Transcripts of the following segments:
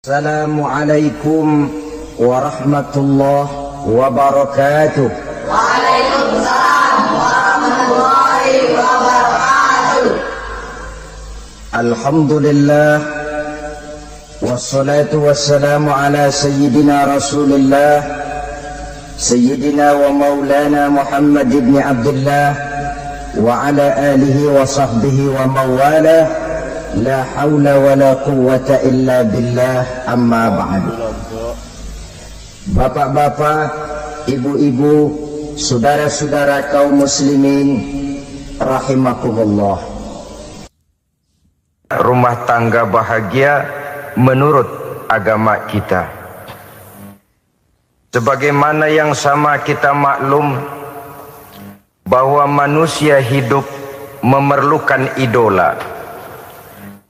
Assalamualaikum warahmatullahi wabarakatuh. Waalaikumsalam warahmatullahi wabarakatuh. Alhamdulillah wassalatu wassalamu ala sayyidina Rasulillah sayyidina wa maulana Muhammad ibn Abdullah wa ala alihi wa sahbihi wa mawalah. La haula wa la quwwata illa billah, amma ba'du. Bapak-bapak, ibu-ibu, saudara-saudara kaum muslimin rahimakumullah. Rumah tangga bahagia menurut agama kita. Sebagaimana yang sama kita maklum bahwa manusia hidup memerlukan idola,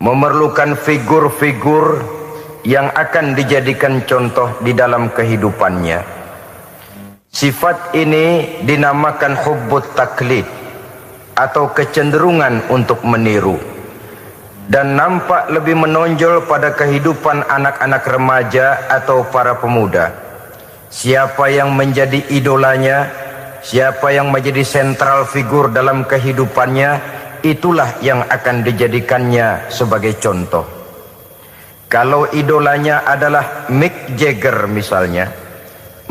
memerlukan figur-figur yang akan dijadikan contoh di dalam kehidupannya. Sifat ini dinamakan hubbut taklid atau kecenderungan untuk meniru, dan nampak lebih menonjol pada kehidupan anak-anak remaja atau para pemuda. Siapa yang menjadi idolanya, siapa yang menjadi sentral figur dalam kehidupannya, itulah yang akan dijadikannya sebagai contoh. Kalau idolanya adalah Mick Jagger misalnya,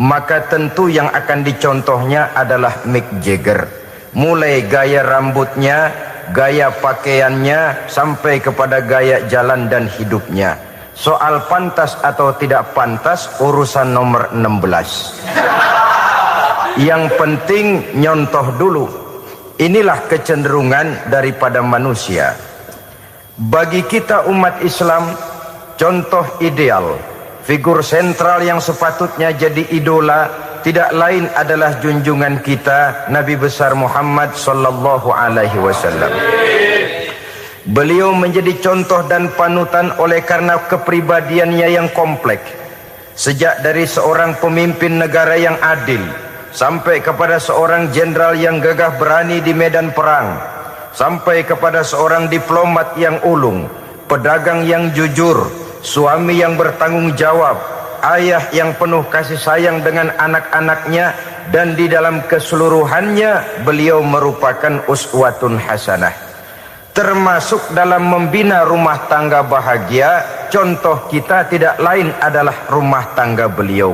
maka tentu yang akan dicontohnya adalah Mick Jagger. Mulai gaya rambutnya, gaya pakaiannya, sampai kepada gaya jalan dan hidupnya. Soal pantas atau tidak pantas urusan nomor 16. Yang penting nyontoh dulu. Inilah kecenderungan daripada manusia. Bagi kita umat Islam, contoh ideal, figur sentral yang sepatutnya jadi idola tidak lain adalah junjungan kita Nabi besar Muhammad sallallahu alaihi wasallam. Beliau menjadi contoh dan panutan oleh karena kepribadiannya yang kompleks. Sejak dari seorang pemimpin negara yang adil, sampai kepada seorang jenderal yang gagah berani di medan perang, sampai kepada seorang diplomat yang ulung, pedagang yang jujur, suami yang bertanggung jawab, ayah yang penuh kasih sayang dengan anak-anaknya, dan di dalam keseluruhannya beliau merupakan uswatun hasanah. Termasuk dalam membina rumah tangga bahagia, contoh kita tidak lain adalah rumah tangga beliau.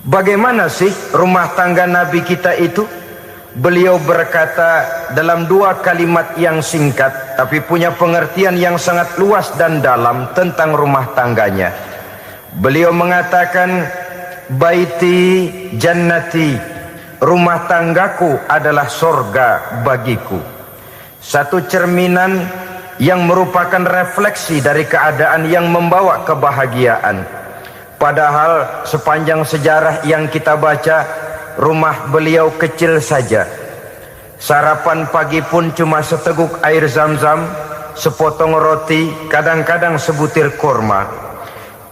Bagaimana sih rumah tangga Nabi kita itu? Beliau berkata dalam dua kalimat yang singkat, tapi punya pengertian yang sangat luas dan dalam tentang rumah tangganya. Beliau mengatakan, baiti jannati, rumah tanggaku adalah sorga bagiku. Satu cerminan yang merupakan refleksi dari keadaan yang membawa kebahagiaan. Padahal sepanjang sejarah yang kita baca, rumah beliau kecil saja. Sarapan pagi pun cuma seteguk air zam-zam, sepotong roti, kadang-kadang sebutir kurma.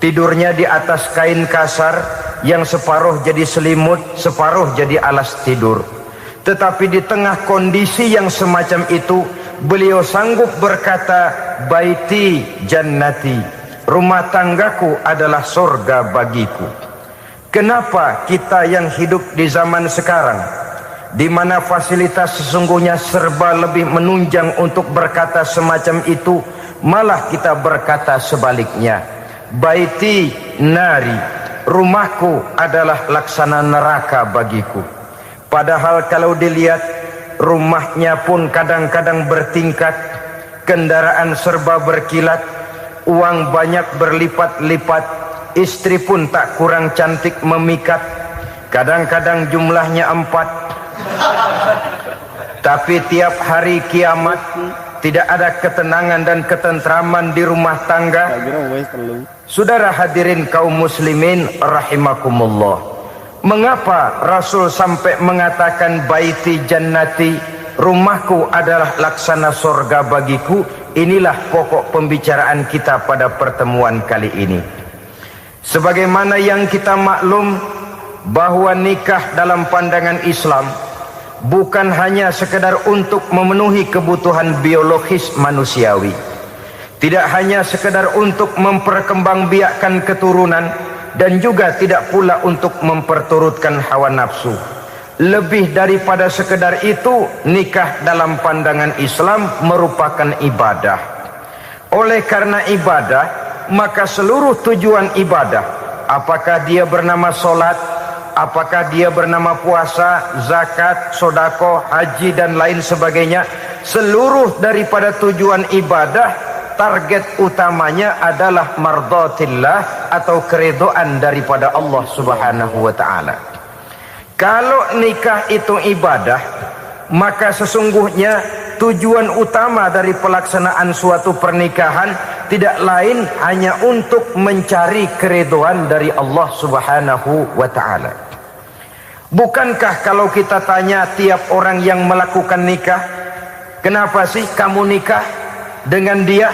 Tidurnya di atas kain kasar yang separuh jadi selimut, separuh jadi alas tidur. Tetapi di tengah kondisi yang semacam itu, beliau sanggup berkata, baiti jannati, rumah tanggaku adalah surga bagiku. Kenapa kita yang hidup di zaman sekarang, di mana fasilitas sesungguhnya serba lebih menunjang untuk berkata semacam itu, malah kita berkata sebaliknya, baiti nari, rumahku adalah laksana neraka bagiku. Padahal kalau dilihat, rumahnya pun kadang-kadang bertingkat, kendaraan serba berkilat, uang banyak berlipat-lipat, istri pun tak kurang cantik memikat, kadang-kadang jumlahnya 4. Tapi tiap hari kiamat tidak ada ketenangan dan ketentraman di rumah tangga. Saudara hadirin kaum muslimin rahimakumullah, mengapa Rasul sampai mengatakan baiti jannati, rumahku adalah laksana surga bagiku? Inilah pokok pembicaraan kita pada pertemuan kali ini. Sebagaimana yang kita maklum bahwa nikah dalam pandangan Islam bukan hanya sekedar untuk memenuhi kebutuhan biologis manusiawi, tidak hanya sekedar untuk memperkembangbiakkan keturunan, dan juga tidak pula untuk memperturutkan hawa nafsu. Lebih daripada sekedar itu, nikah dalam pandangan Islam merupakan ibadah. Oleh karena ibadah, maka seluruh tujuan ibadah, apakah dia bernama solat, apakah dia bernama puasa, zakat, sodako, haji dan lain sebagainya, seluruh daripada tujuan ibadah, target utamanya adalah mardhatillah atau keridhaan daripada Allah Subhanahu wa taala. Kalau nikah itu ibadah, maka sesungguhnya tujuan utama dari pelaksanaan suatu pernikahan tidak lain hanya untuk mencari keridhaan dari Allah Subhanahu wa taala. Bukankah kalau kita tanya tiap orang yang melakukan nikah, kenapa sih kamu nikah dengan dia?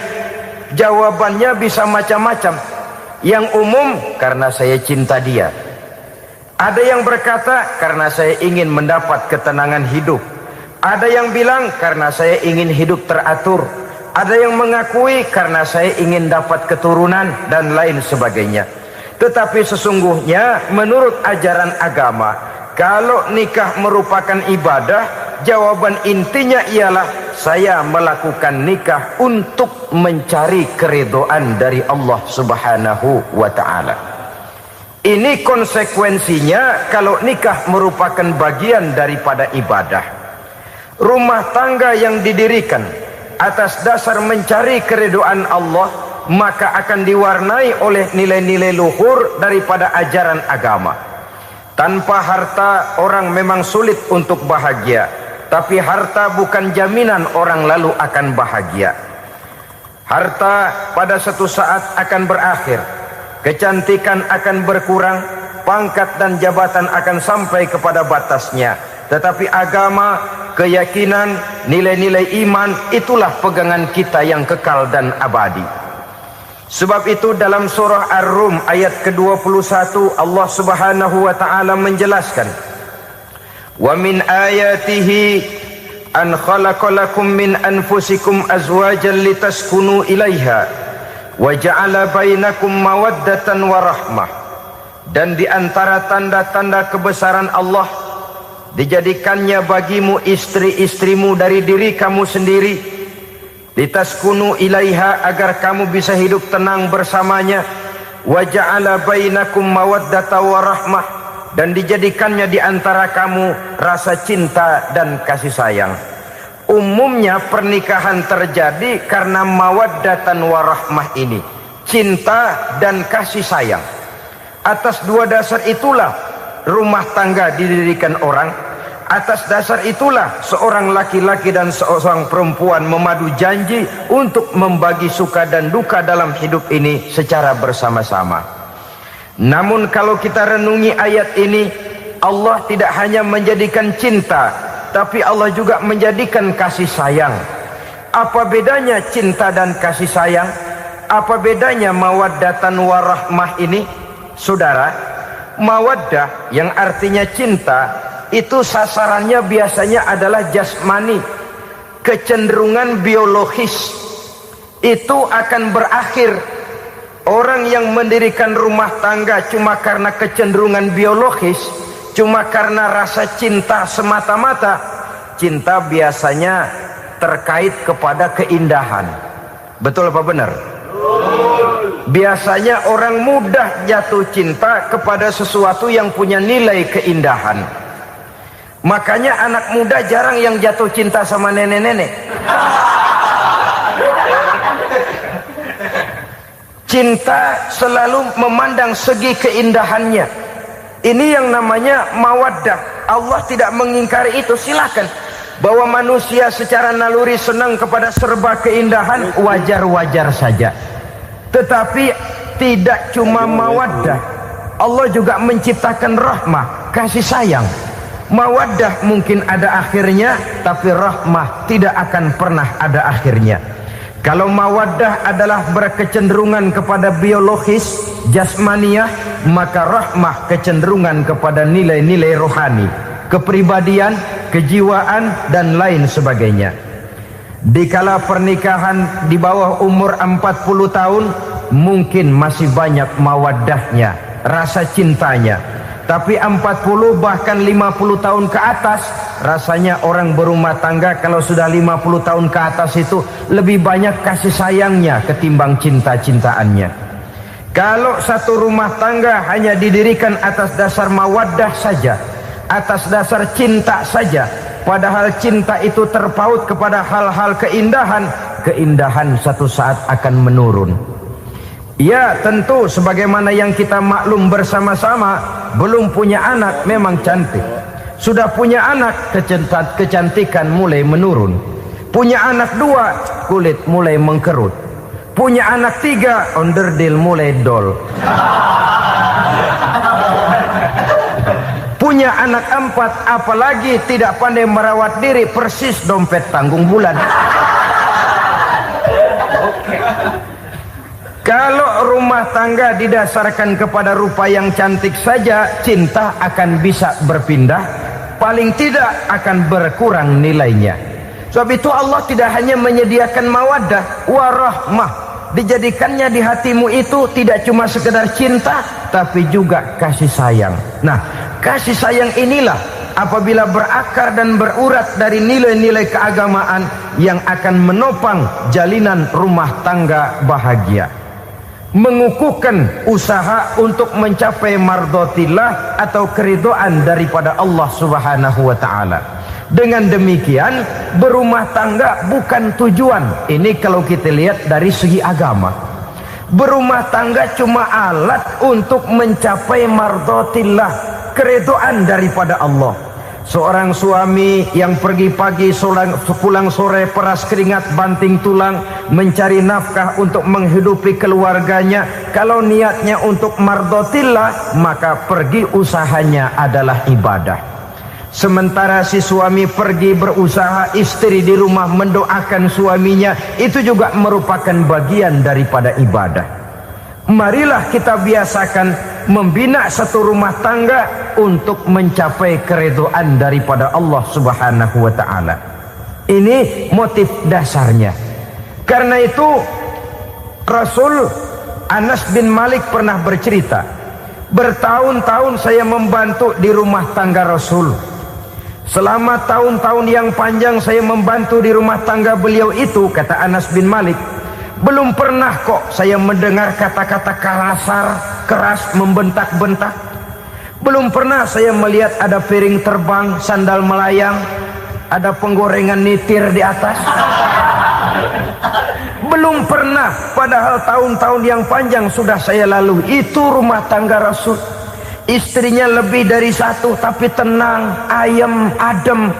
Jawabannya bisa macam-macam. Yang umum, karena saya cinta dia. Ada yang berkata, karena saya ingin mendapat ketenangan hidup. Ada yang bilang, karena saya ingin hidup teratur. Ada yang mengakui, karena saya ingin dapat keturunan dan lain sebagainya. Tetapi sesungguhnya menurut ajaran agama, kalau nikah merupakan ibadah, jawaban intinya ialah saya melakukan nikah untuk mencari keridhaan dari Allah Subhanahu wa taala. Ini konsekuensinya kalau nikah merupakan bagian daripada ibadah. Rumah tangga yang didirikan atas dasar mencari keridhaan Allah, maka akan diwarnai oleh nilai-nilai luhur daripada ajaran agama. Tanpa harta orang memang sulit untuk bahagia, tapi harta bukan jaminan orang lalu akan bahagia. Harta pada suatu saat akan berakhir, kecantikan akan berkurang, pangkat dan jabatan akan sampai kepada batasnya. Tetapi agama, keyakinan, nilai-nilai iman, itulah pegangan kita yang kekal dan abadi. Sebab itu dalam surah Ar-Rum ayat ke-21 Allah Subhanahu wa taala menjelaskan, "Wa min ayatihi an khalaqalakum min anfusikum azwajan litaskunu ilaiha wa ja'ala bainakum mawaddatan wa rahmah." Dan di antara tanda-tanda kebesaran Allah, dijadikannya bagimu istri-istrimu dari diri kamu sendiri, litaskunu ilaiha, agar kamu bisa hidup tenang bersamanya, wa ja'ala bainakum mawaddatan wa rahmah, dan dijadikannya di antara kamu rasa cinta dan kasih sayang. Umumnya pernikahan terjadi karena mawaddatan warahmah ini, cinta dan kasih sayang. Atas dua dasar itulah rumah tangga didirikan orang. Atas dasar itulah seorang laki-laki dan seorang perempuan memadu janji untuk membagi suka dan duka dalam hidup ini secara bersama-sama. Namun kalau kita renungi ayat ini, Allah tidak hanya menjadikan cinta, tapi Allah juga menjadikan kasih sayang. Apa bedanya cinta dan kasih sayang? Apa bedanya mawaddatan warahmah ini? Saudara, mawaddah yang artinya cinta, itu sasarannya biasanya adalah jasmani, kecenderungan biologis. Itu akan berakhir. Orang yang mendirikan rumah tangga cuma karena kecenderungan biologis, cuma karena rasa cinta semata-mata, cinta biasanya terkait kepada keindahan. Betul apa benar? Biasanya orang mudah jatuh cinta kepada sesuatu yang punya nilai keindahan. Makanya anak muda jarang yang jatuh cinta sama nenek-nenek. Cinta selalu memandang segi keindahannya. Ini yang namanya mawaddah. Allah tidak mengingkari itu, silakan. Bahwa manusia secara naluri senang kepada serba keindahan, wajar-wajar saja. Tetapi tidak cuma mawaddah, Allah juga menciptakan rahmah, kasih sayang. Mawaddah mungkin ada akhirnya, tapi rahmah tidak akan pernah ada akhirnya. Kalau mawaddah adalah berkecenderungan kepada biologis, jasmaniah, maka rahmah kecenderungan kepada nilai-nilai rohani, kepribadian, kejiwaan, dan lain sebagainya. Dikala pernikahan di bawah umur 40 tahun, mungkin masih banyak mawaddahnya, rasa cintanya. Tapi 40 bahkan 50 tahun ke atas, rasanya orang berumah tangga kalau sudah 50 tahun ke atas itu lebih banyak kasih sayangnya ketimbang cinta-cintaannya. Kalau satu rumah tangga hanya didirikan atas dasar mawaddah saja, atas dasar cinta saja, padahal cinta itu terpaut kepada hal-hal keindahan, keindahan satu saat akan menurun. Ya, tentu sebagaimana yang kita maklum bersama-sama, belum punya anak memang cantik. Sudah punya anak, kecantikan mulai menurun. Punya anak 2, kulit mulai mengkerut. Punya anak 3, onderdil mulai dol. Punya anak 4, apalagi tidak pandai merawat diri, persis dompet tanggung bulan. Kalau rumah tangga didasarkan kepada rupa yang cantik saja, cinta akan bisa berpindah, paling tidak akan berkurang nilainya. Sebab itu Allah tidak hanya menyediakan mawaddah warahmah, dijadikannya di hatimu itu tidak cuma sekedar cinta, tapi juga kasih sayang. Nah, kasih sayang inilah apabila berakar dan berurat dari nilai-nilai keagamaan yang akan menopang jalinan rumah tangga bahagia, mengukuhkan usaha untuk mencapai mardhatillah atau keridhaan daripada Allah Subhanahu wa taala. Dengan demikian, berumah tangga bukan tujuan. Ini kalau kita lihat dari segi agama. Berumah tangga cuma alat untuk mencapai mardhatillah, keridhaan daripada Allah. Seorang suami yang pergi pagi pulang sore peras keringat banting tulang mencari nafkah untuk menghidupi keluarganya, kalau niatnya untuk mardhatillah maka pergi usahanya adalah ibadah. Sementara si suami pergi berusaha, istri di rumah mendoakan suaminya, itu juga merupakan bagian daripada ibadah. Marilah kita biasakan membina satu rumah tangga untuk mencapai keridhaan daripada Allah Subhanahu wa taala. Ini motif dasarnya. Karena itu Rasul Anas bin Malik pernah bercerita, bertahun-tahun saya membantu di rumah tangga Rasul. Selama tahun-tahun yang panjang saya membantu di rumah tangga beliau itu, kata Anas bin Malik, belum pernah kok saya mendengar kata-kata kasar, keras, membentak-bentak. Belum pernah saya melihat ada piring terbang, sandal melayang, ada penggorengan nitir di atas. Belum pernah, padahal tahun-tahun yang panjang sudah saya lalui. Itu rumah tangga Rasul. Istrinya lebih dari 1, tapi tenang, ayem, adem.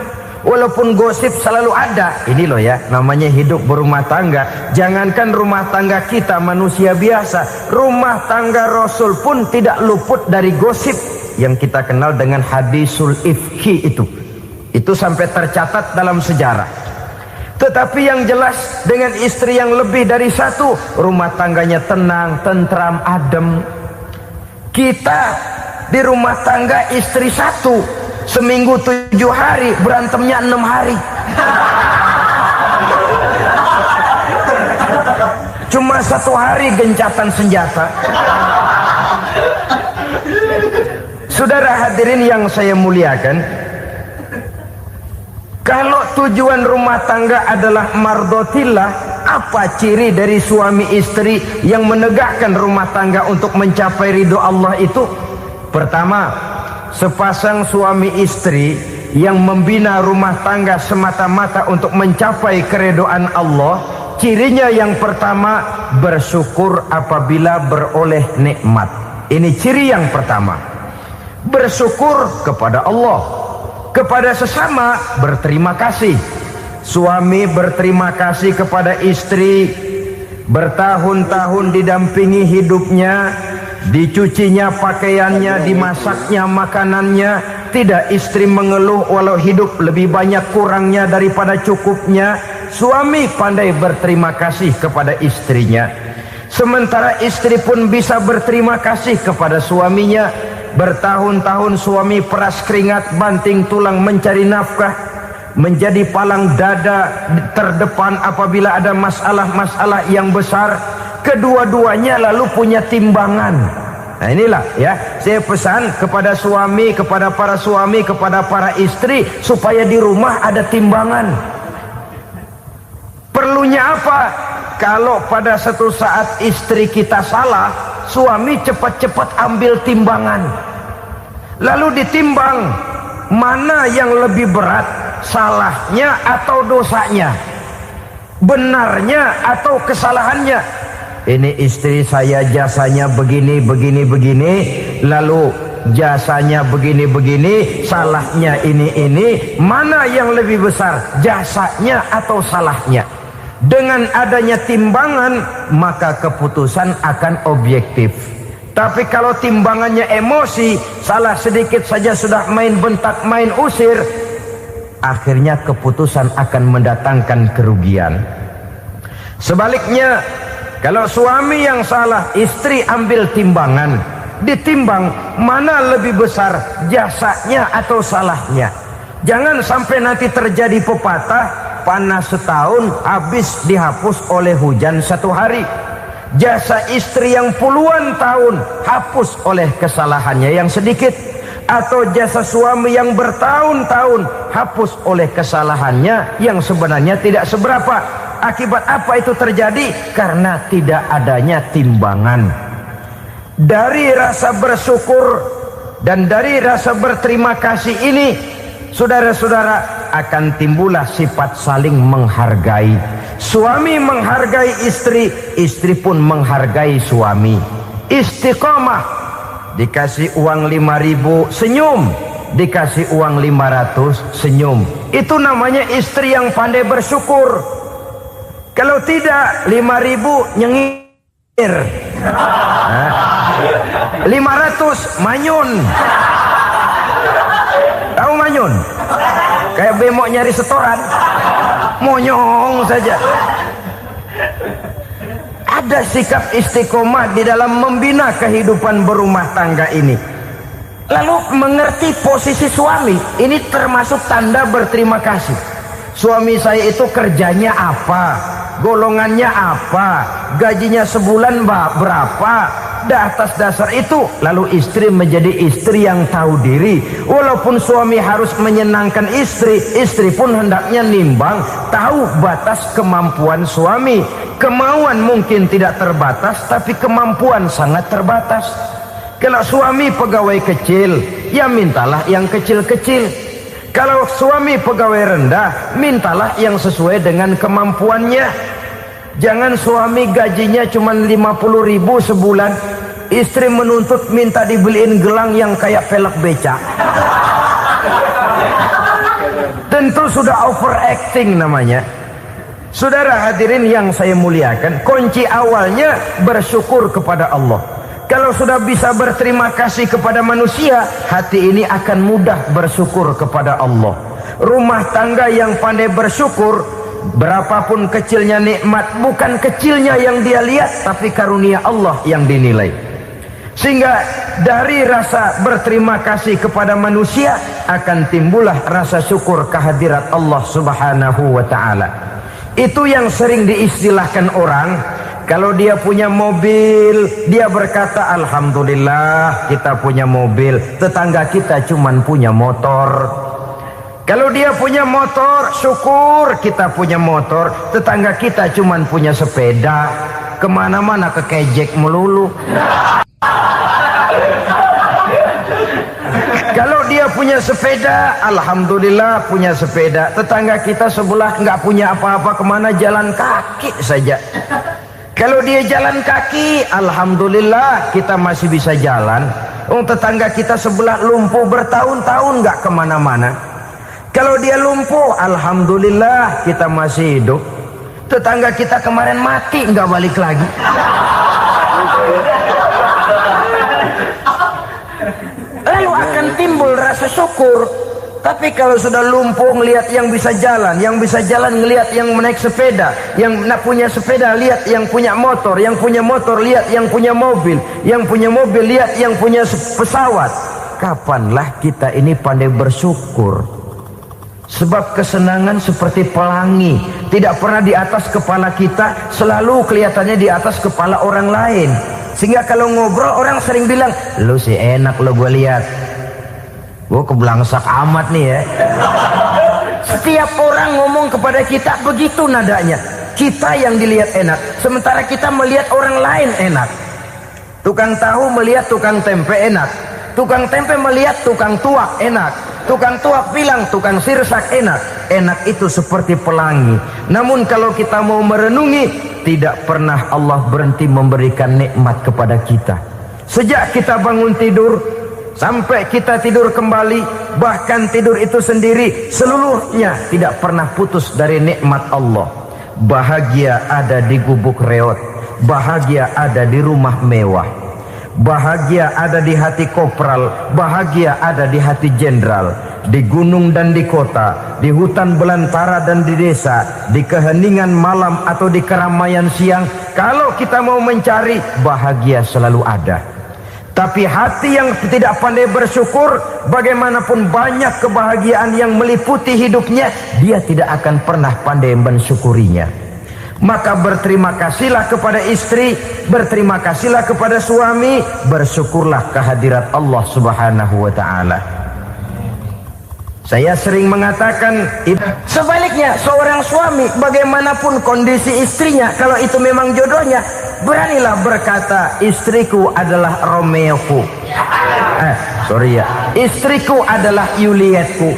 Walaupun gosip selalu ada. Ini loh ya, namanya hidup berumah tangga. Jangankan rumah tangga kita manusia biasa, rumah tangga Rasul pun tidak luput dari gosip yang kita kenal dengan hadisul ifki itu. Itu sampai tercatat dalam sejarah. Tetapi yang jelas, dengan istri yang lebih dari 1, rumah tangganya tenang, tentram, adem. Kita di rumah tangga istri 1, seminggu 7 hari, berantemnya 6 hari. Cuma 1 hari gencatan senjata. Saudara hadirin yang saya muliakan, kalau tujuan rumah tangga adalah mardhatillah, apa ciri dari suami istri yang menegakkan rumah tangga untuk mencapai ridho Allah itu? Pertama, sepasang suami istri yang membina rumah tangga semata-mata untuk mencapai keridhaan Allah, cirinya yang pertama, bersyukur apabila beroleh nikmat. Ini ciri yang pertama. Bersyukur kepada Allah, kepada sesama berterima kasih. Suami berterima kasih kepada istri, bertahun-tahun didampingi hidupnya, dicucinya pakaiannya, dimasaknya makanannya. Tidak istri mengeluh walau hidup lebih banyak kurangnya daripada cukupnya. Suami pandai berterima kasih kepada istrinya. Sementara istri pun bisa berterima kasih kepada suaminya. Bertahun-tahun suami peras keringat, banting tulang mencari nafkah. menjadi palang dada terdepan apabila ada masalah-masalah yang besar. Kedua-duanya lalu punya timbangan. Nah inilah ya, saya pesan kepada suami, kepada para suami, kepada para istri, supaya di rumah ada timbangan. Perlunya apa? Kalau pada satu saat istri kita salah, suami cepat-cepat ambil timbangan, lalu ditimbang mana yang lebih berat, salahnya atau dosanya, benarnya atau kesalahannya. Ini istri saya jasanya begini, lalu jasanya begini, salahnya ini, mana yang lebih besar, jasanya atau salahnya? Dengan adanya timbangan, maka keputusan akan objektif. Tapi kalau timbangannya emosi, salah sedikit saja sudah main bentak, main usir, akhirnya keputusan akan mendatangkan kerugian. Sebaliknya, kalau suami yang salah, istri ambil timbangan, ditimbang mana lebih besar, jasanya atau salahnya. Jangan sampai nanti terjadi pepatah, panas setahun habis dihapus oleh hujan satu hari. Jasa istri yang puluhan tahun hapus oleh kesalahannya yang sedikit, atau jasa suami yang bertahun-tahun hapus oleh kesalahannya yang sebenarnya tidak seberapa. Akibat apa itu terjadi? Karena tidak adanya timbangan. Dari rasa bersyukur dan dari rasa berterima kasih ini, saudara-saudara, akan timbullah sifat saling menghargai. Suami menghargai istri, istri pun menghargai suami. Istiqomah, dikasih uang 5.000 senyum, dikasih uang 500 senyum. Itu namanya istri yang pandai bersyukur. Kalau tidak, 5.000 nyengir, 500 manyun. Tahu manyun? Kayak bemok nyari setoran, monyong saja. Ada sikap istiqomah di dalam membina kehidupan berumah tangga ini. Lalu mengerti posisi suami, ini termasuk tanda berterima kasih. Suami saya itu kerjanya apa, golongannya apa, gajinya sebulan berapa. Atas dasar itu, lalu istri menjadi istri yang tahu diri. Walaupun suami harus menyenangkan istri, istri pun hendaknya nimbang, tahu batas kemampuan suami. Kemauan mungkin tidak terbatas, tapi kemampuan sangat terbatas. Kalau suami pegawai kecil, ya mintalah yang kecil-kecil. Kalau suami pegawai rendah, mintalah yang sesuai dengan kemampuannya. Jangan suami gajinya cuma 50.000 sebulan, istri menuntut minta dibeliin gelang yang kayak velg becak. Tentu sudah overacting namanya. Saudara hadirin yang saya muliakan, kunci awalnya bersyukur kepada Allah. Kalau sudah bisa berterima kasih kepada manusia, hati ini akan mudah bersyukur kepada Allah. Rumah tangga yang pandai bersyukur, berapapun kecilnya nikmat, bukan kecilnya yang dia lihat, tapi karunia Allah yang dinilai. Sehingga dari rasa berterima kasih kepada manusia akan timbullah rasa syukur kehadirat Allah Subhanahu wa ta'ala. Itu yang sering diistilahkan orang, kalau dia punya mobil, dia berkata alhamdulillah kita punya mobil, tetangga kita cuman punya motor. Kalau dia punya motor, syukur kita punya motor, tetangga kita cuman punya sepeda, kemana-mana kekejek melulu. Kalau dia punya sepeda, alhamdulillah punya sepeda, tetangga kita sebelah nggak punya apa-apa, kemana jalan kaki saja. Kalau dia jalan kaki, alhamdulillah kita masih bisa jalan. Tetangga kita sebelah lumpuh bertahun-tahun nggak kemana-mana. Kalau dia lumpuh, alhamdulillah kita masih hidup. Tetangga kita kemarin mati nggak balik lagi. Lalu akan timbul rasa syukur. Tapi kalau sudah lumpuh ngelihat yang bisa jalan ngelihat yang menaik sepeda, yang punya sepeda lihat yang punya motor lihat yang punya mobil lihat yang punya pesawat. Kapanlah kita ini pandai bersyukur? Sebab kesenangan seperti pelangi, tidak pernah di atas kepala kita, selalu kelihatannya di atas kepala orang lain. Sehingga kalau ngobrol orang sering bilang, lu sih enak lo gue lihat, gue keblangsak amat nih ya. Setiap orang ngomong kepada kita begitu nadanya. Kita yang dilihat enak, sementara kita melihat orang lain enak. Tukang tahu melihat tukang tempe enak, tukang tempe melihat tukang tuak enak, tukang tuak bilang tukang sirsak enak. Enak itu seperti pelangi. Namun kalau kita mau merenungi, tidak pernah Allah berhenti memberikan nikmat kepada kita. Sejak kita bangun tidur sampai kita tidur kembali, bahkan tidur itu sendiri, seluruhnya tidak pernah putus dari nikmat Allah. Bahagia ada di gubuk reot, bahagia ada di rumah mewah, bahagia ada di hati kopral, bahagia ada di hati jenderal, di gunung dan di kota, di hutan belantara dan di desa, di keheningan malam atau di keramaian siang. Kalau kita mau mencari, bahagia selalu ada. Tapi hati yang tidak pandai bersyukur, bagaimanapun banyak kebahagiaan yang meliputi hidupnya, dia tidak akan pernah pandai mensyukurinya. Maka berterima kasihlah kepada istri, berterima kasihlah kepada suami, bersyukurlah kehadirat Allah Subhanahu wa ta'ala. Saya sering mengatakan, sebaliknya seorang suami bagaimanapun kondisi istrinya, kalau itu memang jodohnya, beranilah berkata, istriku adalah Romeoku, istriku adalah Julietku,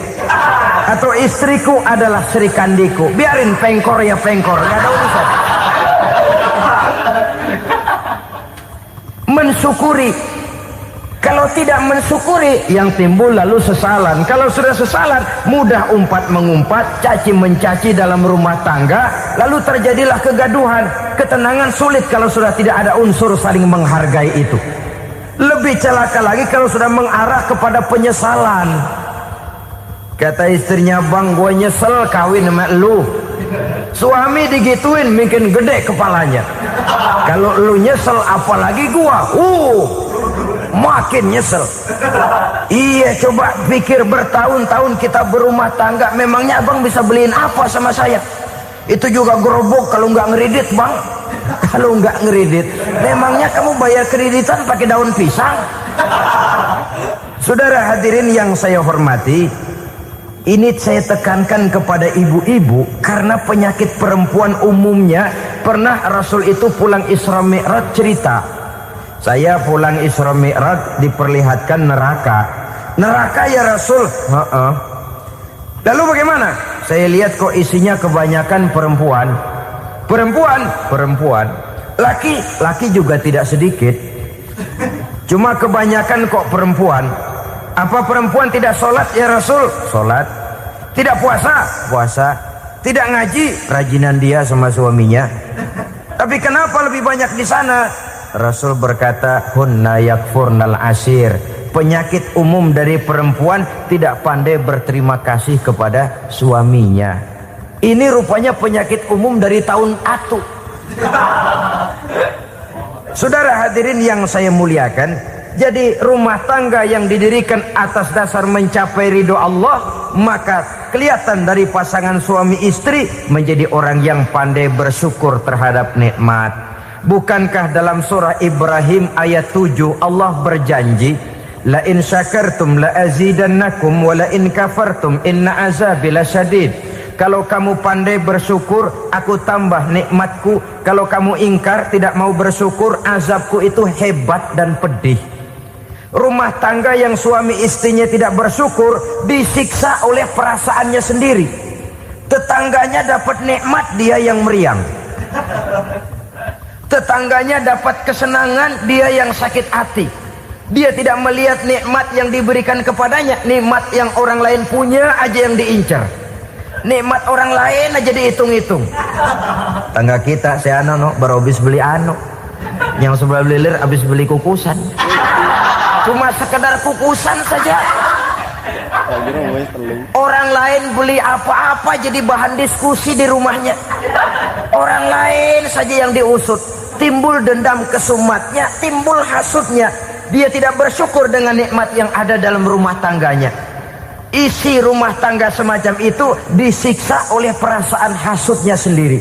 atau istriku adalah Sri Kandiku. Biarin pengkor ya pengkor, gak ada urusan. Mensyukuri. Kalau tidak mensyukuri, yang timbul lalu sesalan. Kalau sudah sesalan, mudah umpat mengumpat, caci mencaci dalam rumah tangga, lalu terjadilah kegaduhan. Ketenangan sulit kalau sudah tidak ada unsur saling menghargai itu. Lebih celaka lagi kalau sudah mengarah kepada penyesalan. Kata istrinya, bang gue nyesel kawin sama lu. Suami digituin mungkin gede kepalanya. Kalau lu nyesel apalagi gua, makin nyesel. Iya, coba pikir bertahun-tahun kita berumah tangga, memangnya abang bisa beliin apa sama saya? Itu juga gerobok kalau nggak ngeridit bang. Kalau nggak ngeridit, memangnya kamu bayar kreditan pakai daun pisang? Saudara hadirin yang saya hormati, ini saya tekankan kepada ibu-ibu karena penyakit perempuan umumnya. Pernah Rasul itu pulang Isra Mi'raj cerita, saya pulang Isra Mi'raj diperlihatkan neraka. Neraka ya Rasul? Lalu bagaimana? Saya lihat kok isinya kebanyakan perempuan. Perempuan. Laki juga tidak sedikit. Cuma kebanyakan kok perempuan. Apa perempuan tidak sholat ya Rasul? Sholat. Tidak puasa? Puasa. Tidak ngaji? Rajinan dia sama suaminya. Tapi kenapa lebih banyak di sana? Rasul berkata, hunna yakfurnal ashir. Penyakit umum dari perempuan tidak pandai berterima kasih kepada suaminya. Ini rupanya penyakit umum dari tahun atu. Saudara hadirin yang saya muliakan, jadi rumah tangga yang didirikan atas dasar mencapai ridho Allah, maka kelihatan dari pasangan suami istri menjadi orang yang pandai bersyukur terhadap nikmat. Bukankah dalam surah Ibrahim ayat 7 Allah berjanji, la in syakartum la azidannakum wa la in kafartum inna azabi lasyadid. Kalau kamu pandai bersyukur, aku tambah nikmatku. Kalau kamu ingkar, tidak mau bersyukur, azabku itu hebat dan pedih. Rumah tangga yang suami istrinya tidak bersyukur disiksa oleh perasaannya sendiri. Tetangganya dapat nikmat, dia yang meriang. Tetangganya dapat kesenangan, dia yang sakit hati. Dia tidak melihat nikmat yang diberikan kepadanya. Nikmat yang orang lain punya aja yang diincar. Nikmat orang lain aja dihitung-hitung. Tangga kita, si Ano baru habis beli yang sebelah belilir habis beli kukusan. Cuma sekedar kukusan saja. Orang lain beli apa-apa jadi bahan diskusi di rumahnya. Orang lain saja yang diusut. Timbul dendam kesumatnya, timbul hasutnya. Dia tidak bersyukur dengan nikmat yang ada dalam rumah tangganya. isi rumah tangga semacam itu disiksa oleh perasaan hasutnya sendiri.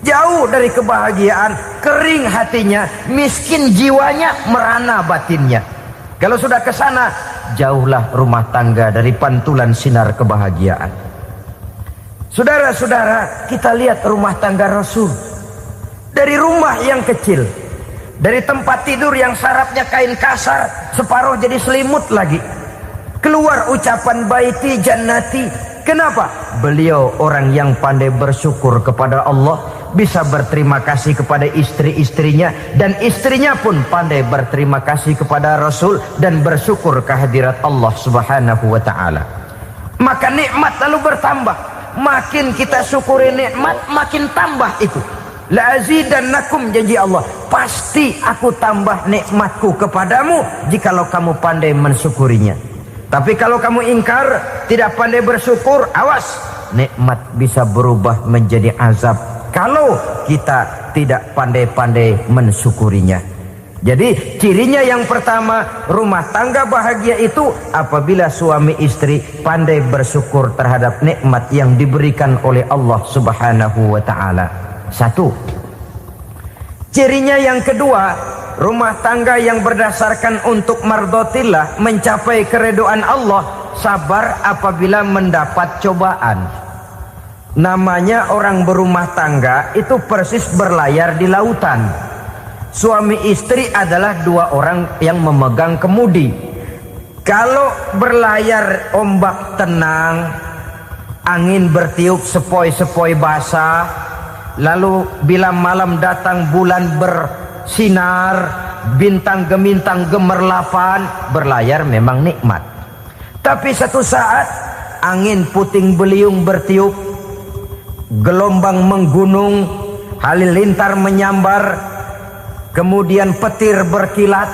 Jauh dari kebahagiaan, kering hatinya, miskin jiwanya, merana batinnya. Kalau sudah ke sana, jauhlah rumah tangga dari pantulan sinar kebahagiaan. Saudara-saudara, kita lihat rumah tangga Rasul. Dari rumah yang kecil, dari tempat tidur yang sarapnya kain kasar, separuh jadi selimut lagi, keluar ucapan baiti jannati. Kenapa? Beliau orang yang pandai bersyukur kepada Allah, bisa berterima kasih kepada istri-istrinya, dan istrinya pun pandai berterima kasih kepada Rasul dan bersyukur kehadirat Allah Subhanahu wa ta'ala. Maka nikmat lalu bertambah. Makin kita syukuri nikmat, makin tambah itu. La azidannakum, janji Allah, pasti aku tambah nikmatku kepadamu jikalau kamu pandai mensyukurinya. Tapi kalau kamu ingkar, tidak pandai bersyukur, awas, nikmat bisa berubah menjadi azab kalau kita tidak pandai-pandai mensyukurinya. Jadi cirinya yang pertama, rumah tangga bahagia itu apabila suami istri pandai bersyukur terhadap nikmat yang diberikan oleh Allah Subhanahu wa ta'ala. Satu. Cirinya yang kedua, rumah tangga yang berdasarkan untuk mardotillah, mencapai keredoan Allah, sabar apabila mendapat cobaan. Namanya orang berumah tangga itu persis berlayar di lautan. Suami istri adalah dua orang yang memegang kemudi. Kalau berlayar ombak tenang, angin bertiup sepoi-sepoi basah, lalu bila malam datang bulan bersinar, bintang gemintang gemerlapan, berlayar memang nikmat. Tapi satu saat angin puting beliung bertiup, gelombang menggunung, halilintar menyambar, kemudian petir berkilat.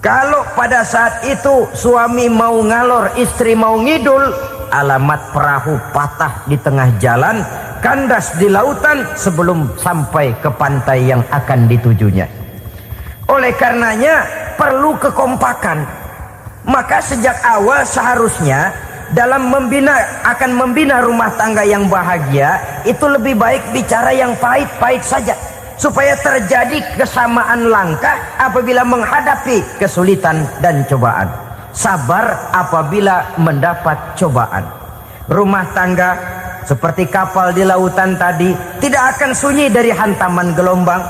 Kalau pada saat itu suami mau ngalor, istri mau ngidul, alamat perahu patah di tengah jalan, kandas di lautan sebelum sampai ke pantai yang akan ditujunya. Oleh karenanya perlu kekompakan. Maka sejak awal seharusnya dalam akan membina rumah tangga yang bahagia itu lebih baik bicara yang pahit-pahit saja, supaya terjadi kesamaan langkah apabila menghadapi kesulitan dan cobaan. Sabar apabila mendapat cobaan. Rumah tangga seperti kapal di lautan tadi tidak akan sunyi dari hantaman gelombang,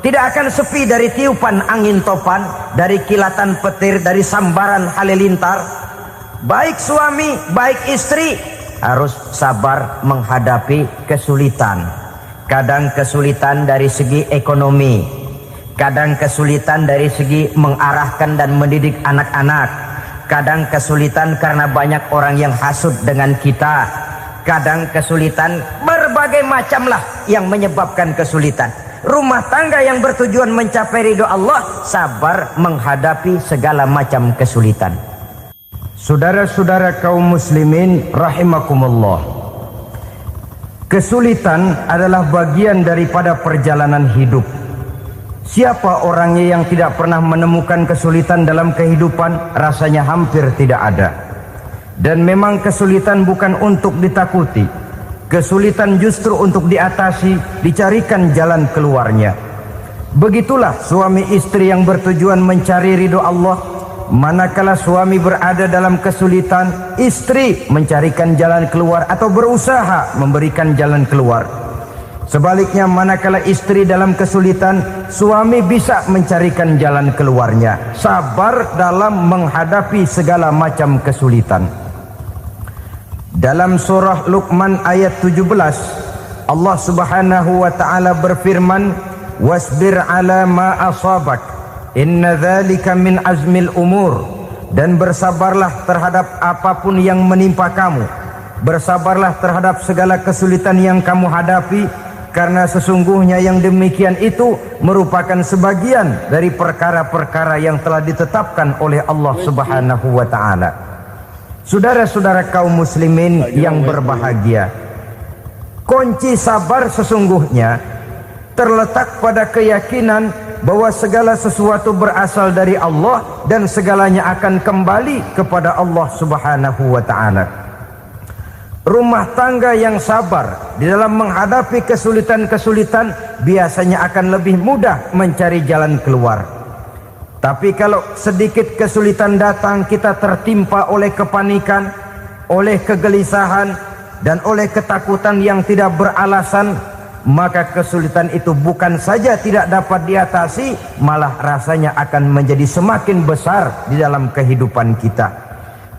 tidak akan sepi dari tiupan angin topan, dari kilatan petir, dari sambaran halilintar. Baik suami, baik istri harus sabar menghadapi kesulitan. Kadang kesulitan dari segi ekonomi, kadang kesulitan dari segi mengarahkan dan mendidik anak-anak, kadang kesulitan karena banyak orang yang hasut dengan kita, kadang kesulitan berbagai macamlah yang menyebabkan kesulitan. Rumah tangga yang bertujuan mencapai ridho Allah sabar menghadapi segala macam kesulitan. Saudara-saudara kaum muslimin rahimakumullah, kesulitan adalah bagian daripada perjalanan hidup. Siapa orangnya yang tidak pernah menemukan kesulitan dalam kehidupan? Rasanya hampir tidak ada. Dan memang kesulitan bukan untuk ditakuti. Kesulitan justru untuk diatasi, dicarikan jalan keluarnya. Begitulah suami istri yang bertujuan mencari ridho Allah. Manakala suami berada dalam kesulitan, istri mencarikan jalan keluar atau berusaha memberikan jalan keluar. Sebaliknya, manakala istri dalam kesulitan, suami bisa mencarikan jalan keluarnya. Sabar dalam menghadapi segala macam kesulitan. Dalam surah Luqman ayat 17, Allah Subhanahu wa ta'ala berfirman, "Wasbir ala ma asabak, inna dzalika min azmil umur." Dan bersabarlah terhadap apapun yang menimpa kamu. Bersabarlah terhadap segala kesulitan yang kamu hadapi, karena sesungguhnya yang demikian itu merupakan sebagian dari perkara-perkara yang telah ditetapkan oleh Allah Subhanahu wa ta'ala. Saudara-saudara kaum muslimin yang berbahagia, kunci sabar sesungguhnya terletak pada keyakinan bahwa segala sesuatu berasal dari Allah dan segalanya akan kembali kepada Allah Subhanahu wa ta'ala. Rumah tangga yang sabar di dalam menghadapi kesulitan-kesulitan biasanya akan lebih mudah mencari jalan keluar. Tapi kalau sedikit kesulitan datang, kita tertimpa oleh kepanikan, oleh kegelisahan, dan oleh ketakutan yang tidak beralasan, maka kesulitan itu bukan saja tidak dapat diatasi, malah rasanya akan menjadi semakin besar di dalam kehidupan kita.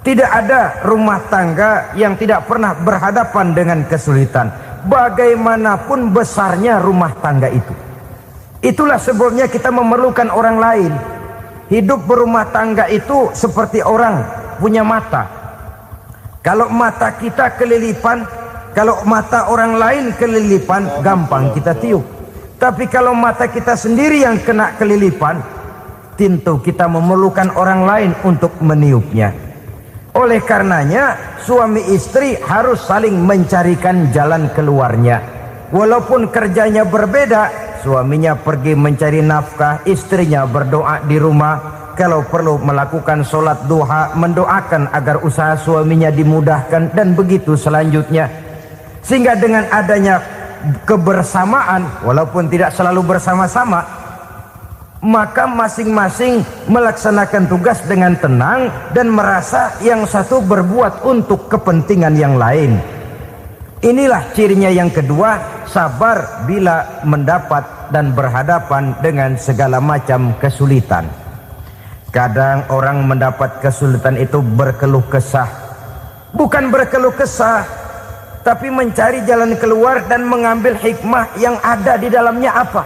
Tidak ada rumah tangga yang tidak pernah berhadapan dengan kesulitan, bagaimanapun besarnya rumah tangga itu. Itulah sebabnya kita memerlukan orang lain. Hidup berumah tangga itu seperti orang punya mata. Kalau mata kita kelilipan, kalau mata orang lain kelilipan, gampang kita tiup. Tapi kalau mata kita sendiri yang kena kelilipan, tentu kita memerlukan orang lain untuk meniupnya. Oleh karenanya, suami istri harus saling mencarikan jalan keluarnya. Walaupun kerjanya berbeda, suaminya pergi mencari nafkah, istrinya berdoa di rumah. Kalau perlu melakukan sholat duha, mendoakan agar usaha suaminya dimudahkan, dan begitu selanjutnya. Sehingga dengan adanya kebersamaan, walaupun tidak selalu bersama-sama, maka masing-masing melaksanakan tugas dengan tenang dan merasa yang satu berbuat untuk kepentingan yang lain. Inilah cirinya yang kedua, sabar bila mendapat dan berhadapan dengan segala macam kesulitan. Kadang orang mendapat kesulitan itu berkeluh kesah. Bukan berkeluh kesah, tapi mencari jalan keluar dan mengambil hikmah yang ada di dalamnya apa.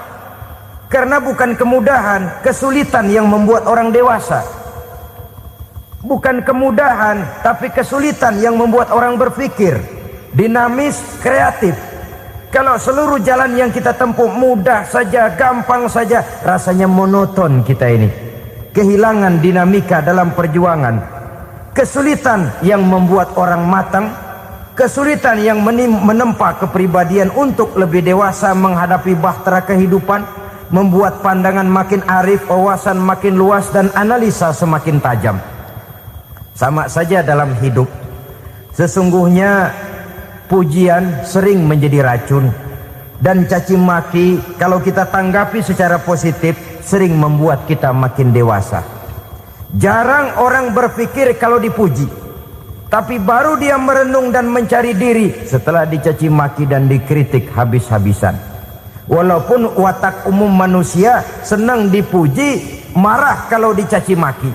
Karena bukan kemudahan, kesulitan yang membuat orang dewasa. Bukan kemudahan, tapi kesulitan yang membuat orang berpikir, dinamis, kreatif. Kalau seluruh jalan yang kita tempuh mudah saja, gampang saja, rasanya monoton kita ini. Kehilangan dinamika dalam perjuangan. Kesulitan yang membuat orang matang, kesulitan yang menempa kepribadian untuk lebih dewasa menghadapi bahtera kehidupan, membuat pandangan makin arif, wawasan makin luas, dan analisa semakin tajam. Sama saja dalam hidup. Sesungguhnya pujian sering menjadi racun, dan caci maki kalau kita tanggapi secara positif sering membuat kita makin dewasa. Jarang orang berpikir kalau dipuji, tapi baru dia merenung dan mencari diri setelah dicaci maki dan dikritik habis-habisan. Walaupun watak umum manusia senang dipuji, marah kalau dicaci maki.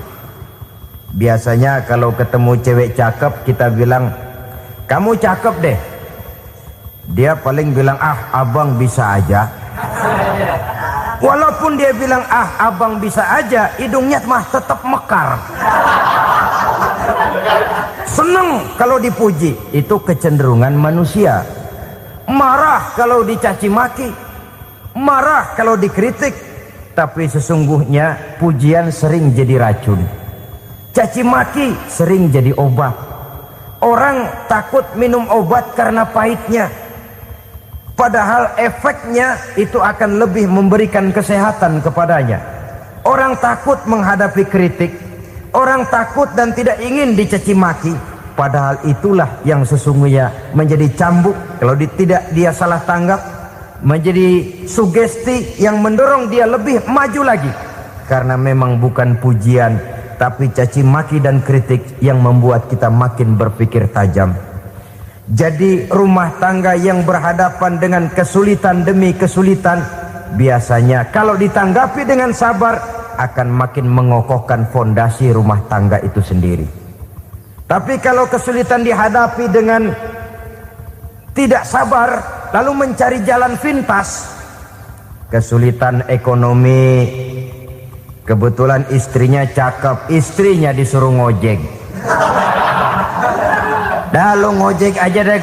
Biasanya kalau ketemu cewek cakep, kita bilang, "Kamu cakep deh." Dia paling bilang, "Ah, abang bisa aja." Walaupun dia bilang, "Ah, abang bisa aja," hidungnya mah tetap mekar. Senang kalau dipuji, itu kecenderungan manusia. Marah kalau dicaci maki, marah kalau dikritik. Tapi sesungguhnya pujian sering jadi racun, caci maki sering jadi obat. Orang takut minum obat karena pahitnya, padahal efeknya itu akan lebih memberikan kesehatan kepadanya. Orang takut menghadapi kritik, orang takut dan tidak ingin dicaci maki, padahal itulah yang sesungguhnya menjadi cambuk kalau tidak dia salah tanggap, menjadi sugesti yang mendorong dia lebih maju lagi. Karena memang bukan pujian, tapi caci maki dan kritik yang membuat kita makin berpikir tajam. Jadi rumah tangga yang berhadapan dengan kesulitan demi kesulitan, biasanya kalau ditanggapi dengan sabar akan makin mengokohkan fondasi rumah tangga itu sendiri. Tapi kalau kesulitan dihadapi dengan tidak sabar, lalu mencari jalan pintas, kesulitan ekonomi, kebetulan istrinya cakep, istrinya disuruh ngojek. Dah lu ngojek aja deh,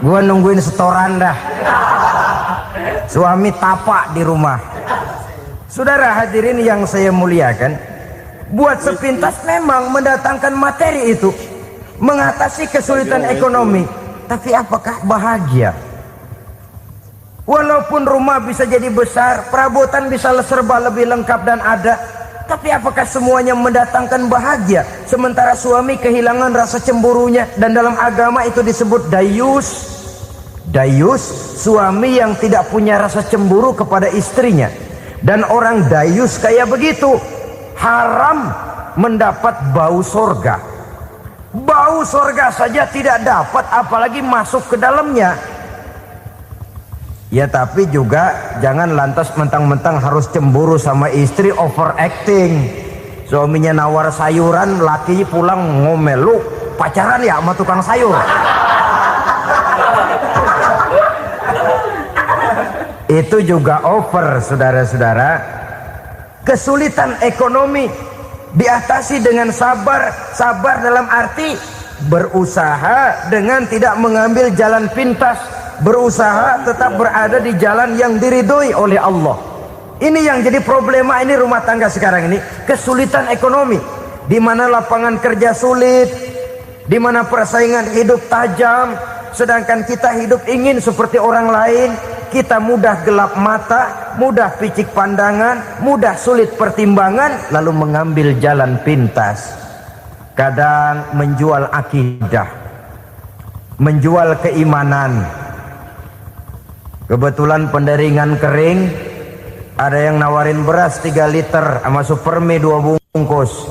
gua nungguin setoran dah. Suami tapak di rumah. Saudara hadirin yang saya muliakan, buat sepintas memang mendatangkan materi itu, mengatasi kesulitan ekonomi, tapi apakah bahagia? Walaupun rumah bisa jadi besar, perabotan bisa serba lebih lengkap dan ada, tapi apakah semuanya mendatangkan bahagia? Sementara suami kehilangan rasa cemburunya, dan dalam agama itu disebut dayus. Dayus, suami yang tidak punya rasa cemburu kepada istrinya. Dan orang dayus kayak begitu, haram mendapat bau sorga. Bau sorga saja tidak dapat, apalagi masuk ke dalamnya. Ya tapi juga jangan lantas mentang-mentang harus cemburu sama istri, overacting. Suaminya nawar sayuran, laki pulang ngomel, lu pacaran ya sama tukang sayur. Itu juga over, saudara-saudara. Kesulitan ekonomi diatasi dengan sabar. Sabar dalam arti berusaha dengan tidak mengambil jalan pintas, berusaha tetap berada di jalan yang diridhoi oleh Allah. Ini yang jadi problema ini rumah tangga sekarang ini, kesulitan ekonomi, di mana lapangan kerja sulit, di mana persaingan hidup tajam, sedangkan kita hidup ingin seperti orang lain. Kita mudah gelap mata, mudah picik pandangan, mudah sulit pertimbangan, lalu mengambil jalan pintas. Kadang menjual akidah, menjual keimanan. Kebetulan penderingan kering, ada yang nawarin beras 3 liter sama Supermi 2 bungkus.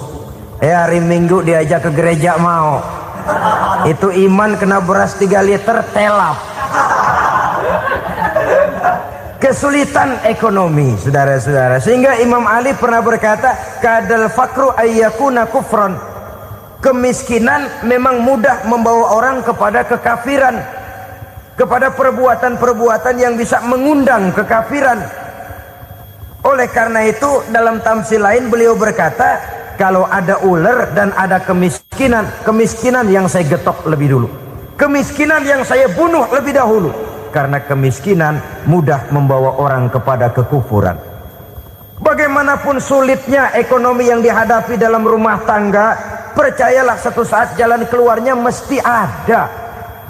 Hari Minggu diajak ke gereja mau. Itu iman kena beras 3 liter telap. Kesulitan ekonomi, saudara-saudara, sehingga Imam Ali pernah berkata, kadal fakru ayyakuna kufran. Kemiskinan memang mudah membawa orang kepada kekafiran, kepada perbuatan-perbuatan yang bisa mengundang kekafiran. Oleh karena itu dalam tamsil lain beliau berkata, kalau ada ular dan ada kemiskinan, kemiskinan yang saya getok lebih dulu, kemiskinan yang saya bunuh lebih dahulu. Karena kemiskinan mudah membawa orang kepada kekufuran. Bagaimanapun sulitnya ekonomi yang dihadapi dalam rumah tangga, percayalah satu saat jalan keluarnya mesti ada.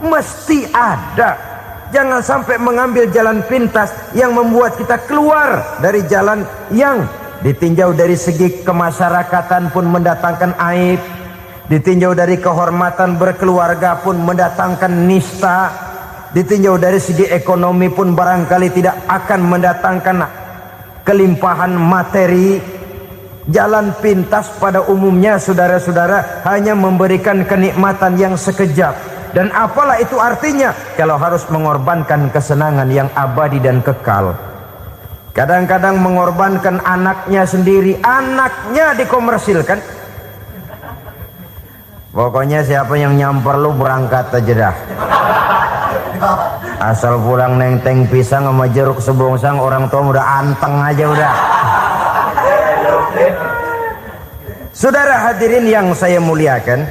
Mesti ada. Jangan sampai mengambil jalan pintas yang membuat kita keluar dari jalan yang ditinjau dari segi kemasyarakatan pun mendatangkan aib, ditinjau dari kehormatan berkeluarga pun mendatangkan nista, ditinjau dari segi ekonomi pun barangkali tidak akan mendatangkan kelimpahan materi. Jalan pintas pada umumnya, saudara-saudara, hanya memberikan kenikmatan yang sekejap. Dan apalah itu artinya kalau harus mengorbankan kesenangan yang abadi dan kekal. Kadang-kadang mengorbankan anaknya sendiri, anaknya dikomersilkan. Pokoknya siapa yang nyamper lu berangkat aja dah. Asal pulang nenteng pisang sama jeruk sebongsang, orang tua udah anteng aja udah. Saudara hadirin yang saya muliakan,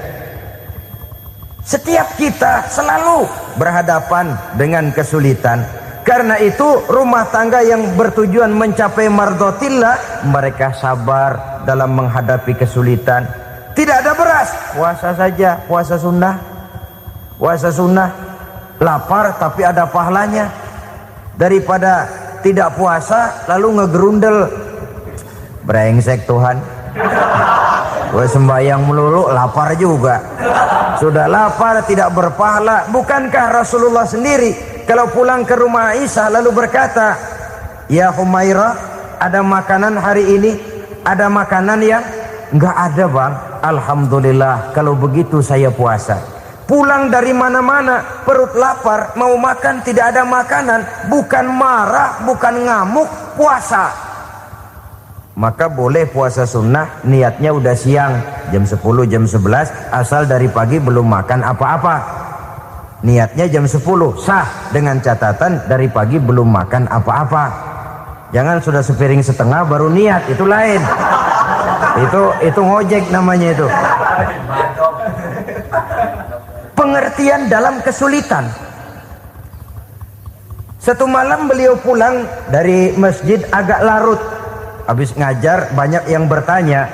setiap kita selalu berhadapan dengan kesulitan. Karena itu rumah tangga yang bertujuan mencapai mardhatillah, mereka sabar dalam menghadapi kesulitan. Tidak ada beras, puasa saja, puasa sunnah. Puasa sunnah, lapar tapi ada pahalanya. Daripada tidak puasa lalu ngegerundel, brengsek Tuhan, gue sembahyang melulu lapar juga. Sudah lapar tidak berpahala. Bukankah Rasulullah sendiri kalau pulang ke rumah Aisyah lalu berkata, ya Humairah, ada makanan hari ini? Ada makanan yang enggak ada bang. Alhamdulillah kalau begitu saya puasa. Pulang dari mana-mana perut lapar, mau makan tidak ada makanan, bukan marah, bukan ngamuk, puasa. Maka boleh puasa sunnah, niatnya udah siang, jam 10, jam 11, asal dari pagi belum makan apa-apa. Niatnya jam 10, sah, dengan catatan dari pagi belum makan apa-apa. Jangan sudah sepiring setengah baru niat, itu lain. Itu ngojek namanya itu. Pengertian dalam kesulitan. Satu malam beliau pulang dari masjid agak larut. Habis ngajar banyak yang bertanya.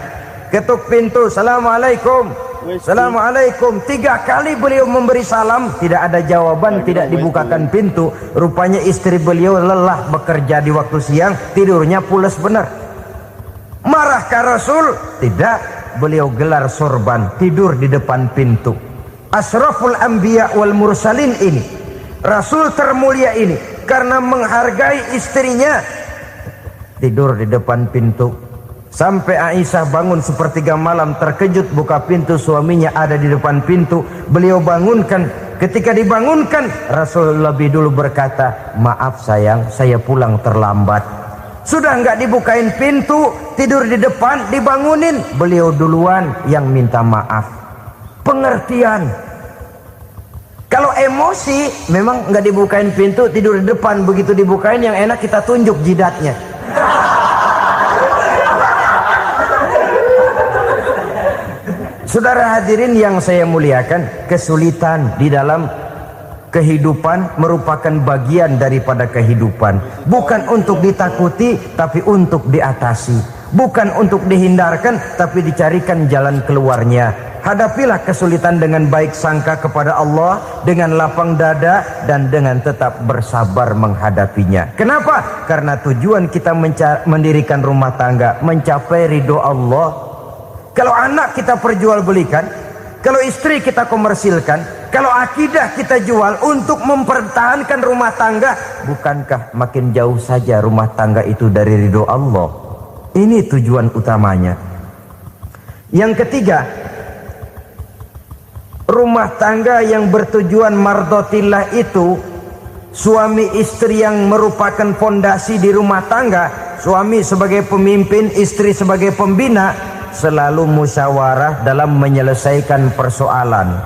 Ketuk pintu, assalamualaikum. Assalamualaikum. 3 kali beliau memberi salam, tidak ada jawaban, tidak dibukakan pintu. Rupanya istri beliau lelah bekerja di waktu siang, tidurnya pules benar. Marahkah Rasul? Tidak. Beliau gelar sorban, tidur di depan pintu. Asraful anbiya wal mursalin ini, Rasul termulia ini, karena menghargai istrinya, tidur di depan pintu. Sampai Aisyah bangun sepertiga malam, terkejut buka pintu, suaminya ada di depan pintu. Beliau bangunkan. Ketika dibangunkan, Rasul lebih dulu berkata, maaf sayang, saya pulang terlambat. Sudah nggak dibukain pintu, tidur di depan, dibangunin, beliau duluan yang minta maaf. Pengertian. Kalau emosi, memang nggak dibukain pintu, tidur di depan. Begitu dibukain, yang enak kita tunjuk jidatnya. Saudara hadirin yang saya muliakan, kesulitan di dalam kehidupan merupakan bagian daripada kehidupan. Bukan untuk ditakuti, tapi untuk diatasi. Bukan untuk dihindarkan, tapi dicarikan jalan keluarnya. Hadapilah kesulitan dengan baik sangka kepada Allah, dengan lapang dada, dan dengan tetap bersabar menghadapinya. Kenapa? Karena tujuan kita mendirikan rumah tangga, mencapai ridho Allah. Kalau anak kita perjualbelikan, kalau istri kita komersilkan, kalau akidah kita jual untuk mempertahankan rumah tangga, bukankah makin jauh saja rumah tangga itu dari ridho Allah? Ini tujuan utamanya. Yang ketiga, rumah tangga yang bertujuan mardotillah itu, suami istri yang merupakan fondasi di rumah tangga, suami sebagai pemimpin, istri sebagai pembina, selalu musyawarah dalam menyelesaikan persoalan.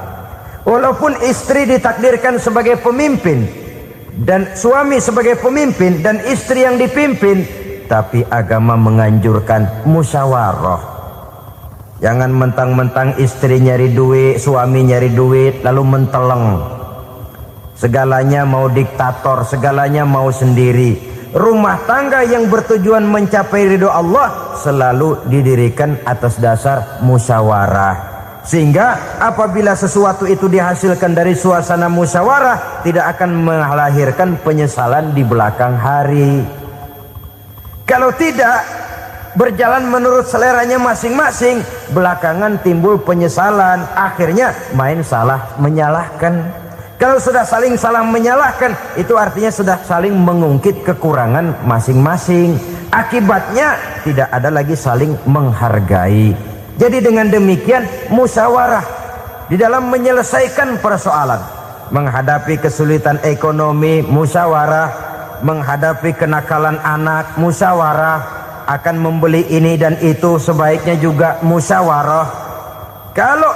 Walaupun istri ditakdirkan sebagai pemimpin dan suami sebagai pemimpin dan istri yang dipimpin, tapi agama menganjurkan musyawarah. Jangan mentang-mentang istri nyari duit, suami nyari duit, lalu menteleng. Segalanya mau diktator, segalanya mau sendiri. Rumah tangga yang bertujuan mencapai ridho Allah selalu didirikan atas dasar musyawarah. Sehingga apabila sesuatu itu dihasilkan dari suasana musyawarah, tidak akan melahirkan penyesalan di belakang hari. Kalau tidak, berjalan menurut seleranya masing-masing, belakangan timbul penyesalan, akhirnya main salah menyalahkan. Kalau sudah saling salah menyalahkan, itu artinya sudah saling mengungkit kekurangan masing-masing. Akibatnya tidak ada lagi saling menghargai. Jadi dengan demikian musyawarah di dalam menyelesaikan persoalan. Menghadapi kesulitan ekonomi, musyawarah. Menghadapi kenakalan anak, musyawarah. Akan membeli ini dan itu, sebaiknya juga musyawarah. Kalau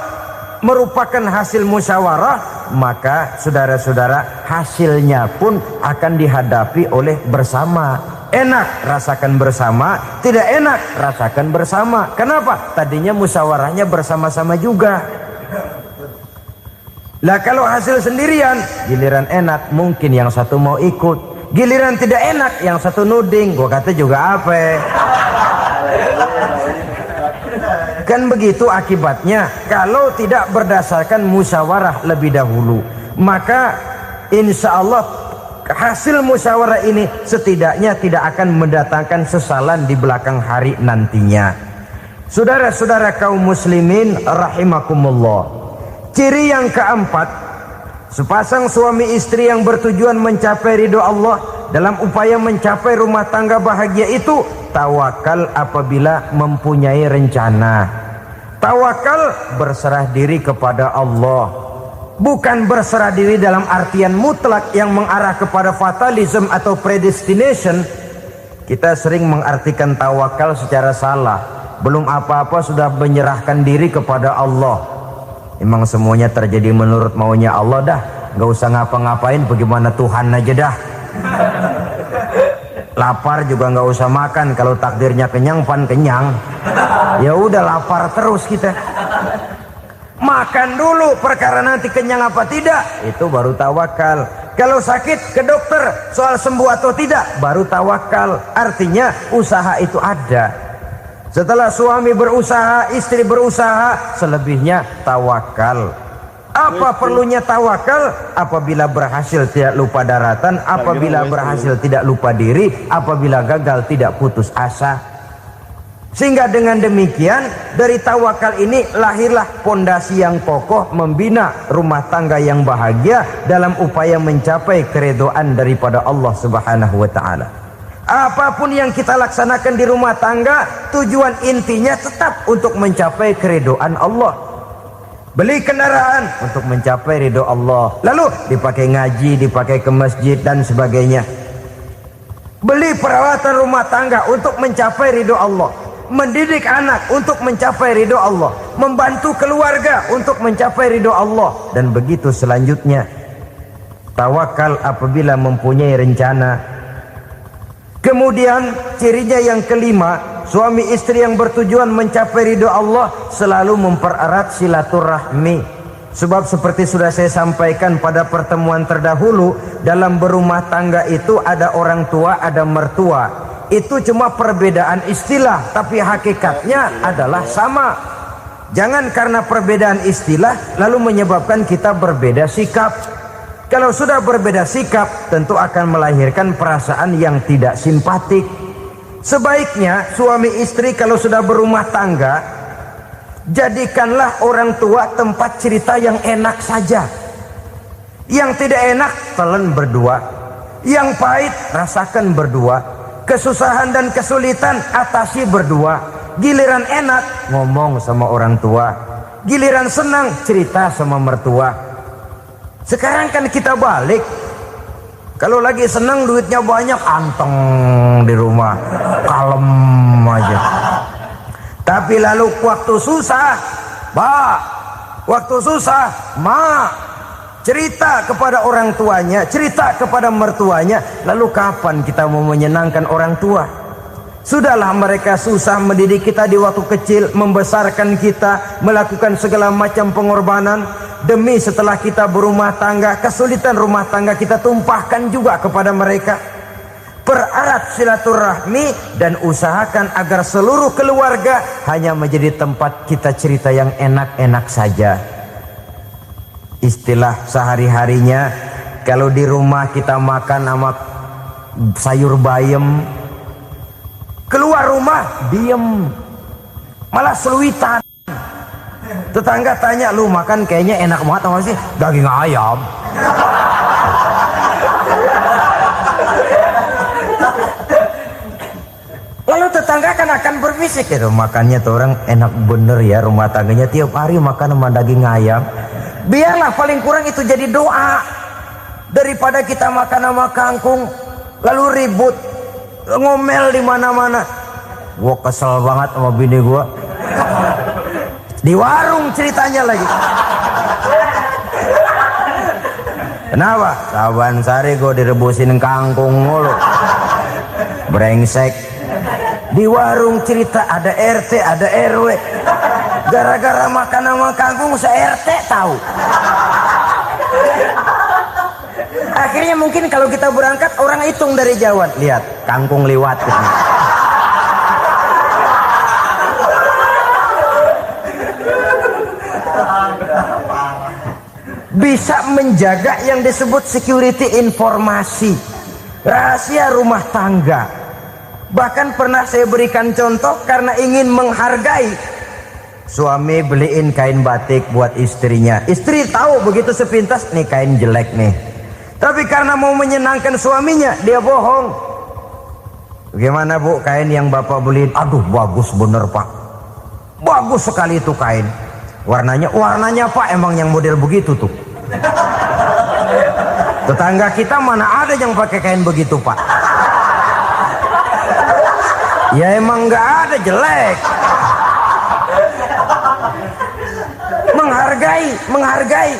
merupakan hasil musyawarah, maka saudara-saudara, hasilnya pun akan dihadapi oleh bersama. Enak rasakan bersama, tidak enak rasakan bersama. Kenapa? Tadinya musyawarahnya bersama-sama juga. Lah kalau hasil sendirian, giliran enak mungkin yang satu mau ikut, giliran tidak enak yang satu nuding, gua kata juga apa? Kan begitu akibatnya kalau tidak berdasarkan musyawarah lebih dahulu. Maka insya Allah hasil musyawarah ini setidaknya tidak akan mendatangkan sesalan di belakang hari nantinya. Saudara-saudara kaum muslimin rahimakumullah, ciri yang keempat, sepasang suami istri yang bertujuan mencapai ridho Allah dalam upaya mencapai rumah tangga bahagia itu tawakal apabila mempunyai rencana. Tawakal berserah diri kepada Allah, bukan berserah diri dalam artian mutlak yang mengarah kepada fatalism atau predestination. Kita sering mengartikan tawakal secara salah. Belum apa-apa sudah menyerahkan diri kepada Allah. Emang semuanya terjadi menurut maunya Allah dah, nggak usah ngapa-ngapain, bagaimana Tuhan aja dah. Lapar juga nggak usah makan, kalau takdirnya kenyang pan kenyang. Ya udah lapar terus kita. Makan dulu, perkara nanti kenyang apa tidak, itu baru tawakal. Kalau sakit ke dokter, soal sembuh atau tidak, baru tawakal. Artinya usaha itu ada. Setelah suami berusaha, istri berusaha, selebihnya tawakal. Apa perlunya tawakal? Apabila berhasil tidak lupa daratan, apabila berhasil tidak lupa diri, apabila gagal tidak putus asa. Sehingga dengan demikian dari tawakal ini lahirlah pondasi yang kokoh membina rumah tangga yang bahagia dalam upaya mencapai keridhaan daripada Allah Subhanahu wa taala. Apapun yang kita laksanakan di rumah tangga, tujuan intinya tetap untuk mencapai keridhaan Allah. Beli kendaraan untuk mencapai ridho Allah, lalu dipakai ngaji, dipakai ke masjid dan sebagainya. Beli peralatan rumah tangga untuk mencapai ridho Allah. Mendidik anak untuk mencapai ridho Allah. Membantu keluarga untuk mencapai ridho Allah. Dan begitu selanjutnya. Tawakal apabila mempunyai rencana. Kemudian cirinya yang kelima, suami istri yang bertujuan mencapai ridho Allah selalu mempererat silaturahmi. Sebab seperti sudah saya sampaikan pada pertemuan terdahulu, dalam berumah tangga itu ada orang tua, ada mertua. Itu cuma perbedaan istilah, tapi hakikatnya adalah sama. Jangan karena perbedaan istilah lalu menyebabkan kita berbeda sikap. Kalau sudah berbeda sikap, tentu akan melahirkan perasaan yang tidak simpatik. Sebaiknya suami istri kalau sudah berumah tangga, jadikanlah orang tua tempat cerita yang enak saja. Yang tidak enak telan berdua, yang pahit rasakan berdua, kesusahan dan kesulitan atasi berdua. Giliran enak ngomong sama orang tua, giliran senang cerita sama mertua. Sekarang kan kita balik, kalau lagi senang duitnya banyak, anteng di rumah, kalem aja. Tapi lalu waktu susah, waktu susah, cerita kepada orang tuanya, cerita kepada mertuanya. Lalu kapan kita mau menyenangkan orang tua? Sudahlah mereka susah mendidik kita di waktu kecil, membesarkan kita, melakukan segala macam pengorbanan. Demi setelah kita berumah tangga, kesulitan rumah tangga kita tumpahkan juga kepada mereka. Pererat silaturahmi dan usahakan agar seluruh keluarga hanya menjadi tempat kita cerita yang enak-enak saja. Istilah sehari-harinya, kalau di rumah kita makan sama sayur bayam, keluar rumah diem, malah seluitan. Tetangga tanya, lu makan kayaknya enak banget apa sih? Daging ayam. Lalu tetangga akan berbisik, itu makannya tuh orang enak bener ya, rumah tangganya tiap hari makan sama daging ayam. Biarlah paling kurang itu jadi doa, daripada kita makan sama kangkung lalu ribut ngomel di mana-mana. Gua kesel banget sama bini gua. Di warung ceritanya lagi. Kenapa? Saban sari gue direbusin kangkung mulu. Brengsek. Di warung cerita ada RT, ada RW. Gara-gara makan sama kangkung se-RT tahu. Akhirnya mungkin kalau kita berangkat orang hitung dari jauhan. Lihat, kangkung liwat. Bisa menjaga yang disebut security informasi, rahasia rumah tangga. Bahkan pernah saya berikan contoh karena ingin menghargai. Suami beliin kain batik buat istrinya. Istri tahu begitu sepintas, nih kain jelek nih. Tapi karena mau menyenangkan suaminya, dia bohong. Bagaimana bu, kain yang bapak beliin? Aduh bagus bener pak, bagus sekali itu kain. Warnanya pak emang yang model begitu tuh. Tetangga kita mana ada yang pakai kain begitu pak? Ya emang nggak ada, jelek. Menghargai.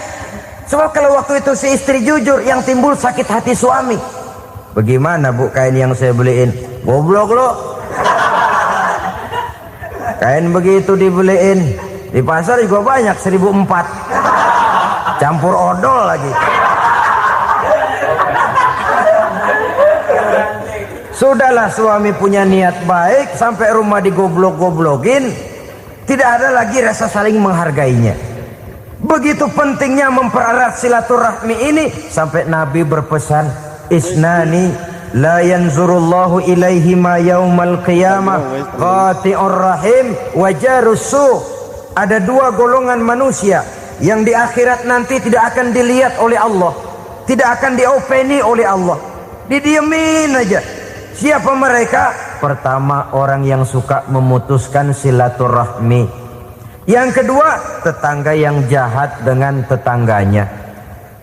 Sebab kalau waktu itu si istri jujur, yang timbul sakit hati suami. Bagaimana bu kain yang saya beliin? Goblok lo. Kain begitu dibeliin di pasar juga banyak 1.400. Campur odol lagi. Sudahlah suami punya niat baik, sampai rumah digoblok-goblokin, tidak ada lagi rasa saling menghargainya. Begitu pentingnya mempererat silaturahmi ini, sampai Nabi berpesan, isnani la yanzurullahu ilaihima yaumal qiyamah qati'ur rahim wa jarus su'. Ada dua golongan manusia yang di akhirat nanti tidak akan dilihat oleh Allah, tidak akan diopeni oleh Allah, didiemin aja. Siapa mereka? Pertama, orang yang suka memutuskan silaturahmi. Yang kedua, tetangga yang jahat dengan tetangganya.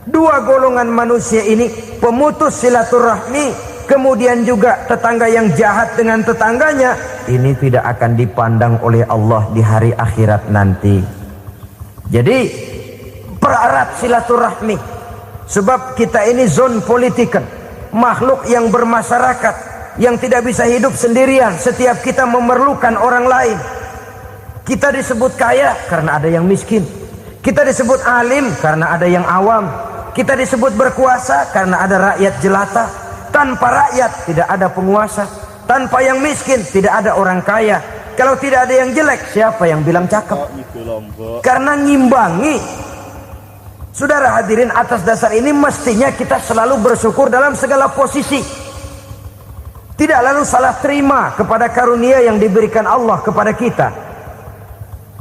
Dua golongan manusia ini, pemutus silaturahmi, kemudian juga tetangga yang jahat dengan tetangganya, ini tidak akan dipandang oleh Allah di hari akhirat nanti. Jadi pererat silaturahmi, sebab kita ini zon politikan, makhluk yang bermasyarakat, yang tidak bisa hidup sendirian. Setiap kita memerlukan orang lain. Kita disebut kaya karena ada yang miskin, kita disebut alim karena ada yang awam, kita disebut berkuasa karena ada rakyat jelata. Tanpa rakyat tidak ada penguasa, tanpa yang miskin tidak ada orang kaya. Kalau tidak ada yang jelek, siapa yang bilang cakep? Karena ngimbangi. Saudara hadirin, atas dasar ini mestinya kita selalu bersyukur dalam segala posisi, tidak lalu salah terima kepada karunia yang diberikan Allah kepada kita.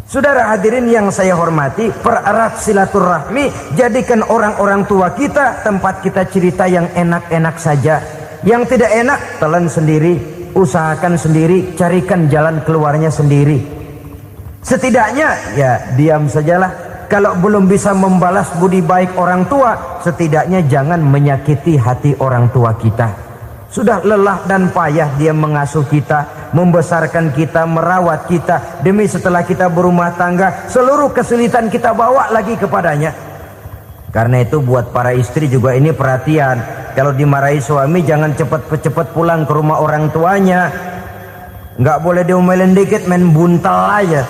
Saudara hadirin yang saya hormati, pererat silaturahmi, jadikan orang-orang tua kita tempat kita cerita yang enak-enak saja. Yang tidak enak, telan sendiri, usahakan sendiri, carikan jalan keluarnya sendiri. Setidaknya ya diam sajalah. Kalau belum bisa membalas budi baik orang tua, setidaknya jangan menyakiti hati orang tua kita. Sudah lelah dan payah dia mengasuh kita, membesarkan kita, merawat kita, demi setelah kita berumah tangga, seluruh kesulitan kita bawa lagi kepadanya. Karena itu buat para istri juga ini perhatian. Kalau dimarahi suami, jangan cepat-cepat pulang ke rumah orang tuanya. Nggak boleh diomelin dikit, main buntal aja.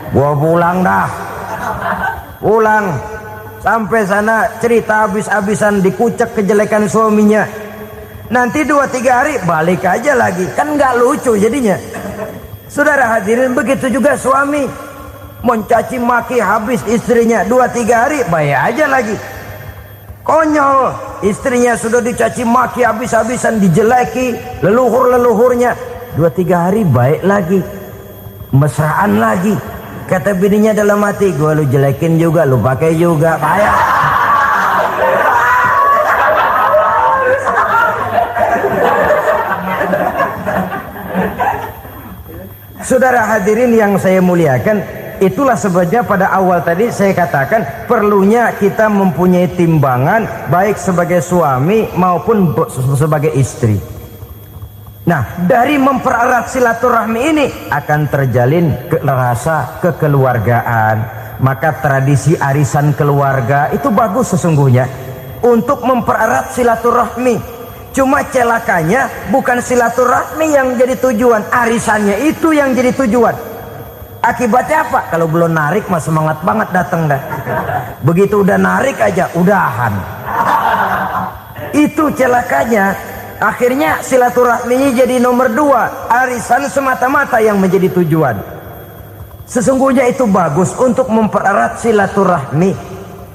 Gua pulang dah. Pulang. Sampai sana cerita habis-habisan, dikucek kejelekan suaminya. Nanti 2-3 hari balik aja lagi. Kan nggak lucu jadinya. Saudara hadirin, begitu juga suami. Mencaci maki habis istrinya, 2-3 hari baik aja lagi. Konyol, istrinya sudah dicaci maki habis-habisan, dijeleki leluhur-leluhurnya, 2-3 hari baik lagi, mesraan lagi. Kata bininya dalam hati, gua lu jelekin juga, lu pakai juga, payah. Saudara hadirin yang saya muliakan, itulah sebabnya pada awal tadi saya katakan perlunya kita mempunyai timbangan baik sebagai suami maupun sebagai istri. Nah, dari mempererat silaturahmi ini akan terjalin rasa kekeluargaan. Maka tradisi arisan keluarga itu bagus sesungguhnya untuk mempererat silaturahmi. Cuma celakanya bukan silaturahmi yang jadi tujuan, arisannya itu yang jadi tujuan. Akibatnya apa? Kalau belum narik mah semangat banget datang dah. Begitu udah narik aja udahan. Itu celakanya. Akhirnya silaturahminya jadi nomor 2, arisan semata-mata yang menjadi tujuan. Sesungguhnya itu bagus untuk mempererat silaturahmi.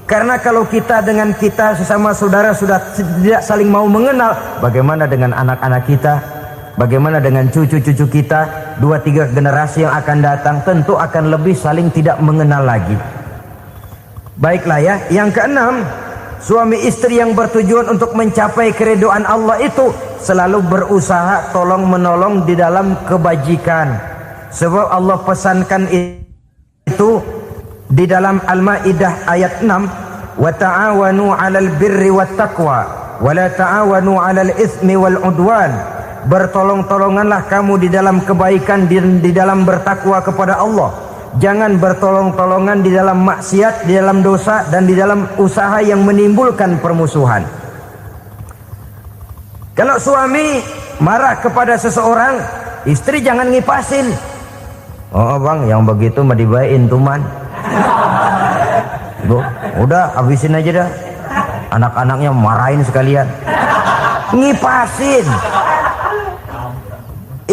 Karena kalau kita dengan kita sesama saudara sudah tidak saling mau mengenal, bagaimana dengan anak-anak kita? Bagaimana dengan cucu-cucu kita? 2-3 generasi yang akan datang tentu akan lebih saling tidak mengenal lagi. Baiklah ya, yang keenam, suami istri yang bertujuan untuk mencapai keridhaan Allah itu selalu berusaha tolong menolong di dalam kebajikan. Sebab Allah pesankan itu di dalam Al-Maidah ayat 6, wa ta'awanu 'alal birri wat taqwa wa la ta'awanu 'alal itsmi wal 'udwan. Bertolong-tolonganlah kamu di dalam kebaikan, di dalam bertakwa kepada Allah. Jangan bertolong-tolongan di dalam maksiat, di dalam dosa, dan di dalam usaha yang menimbulkan permusuhan. Kalau suami marah kepada seseorang, istri jangan ngipasin. Oh bang, yang begitu mah dibayain tuman. Udah habisin aja dah. Anak-anaknya marahin sekalian. ngipasin.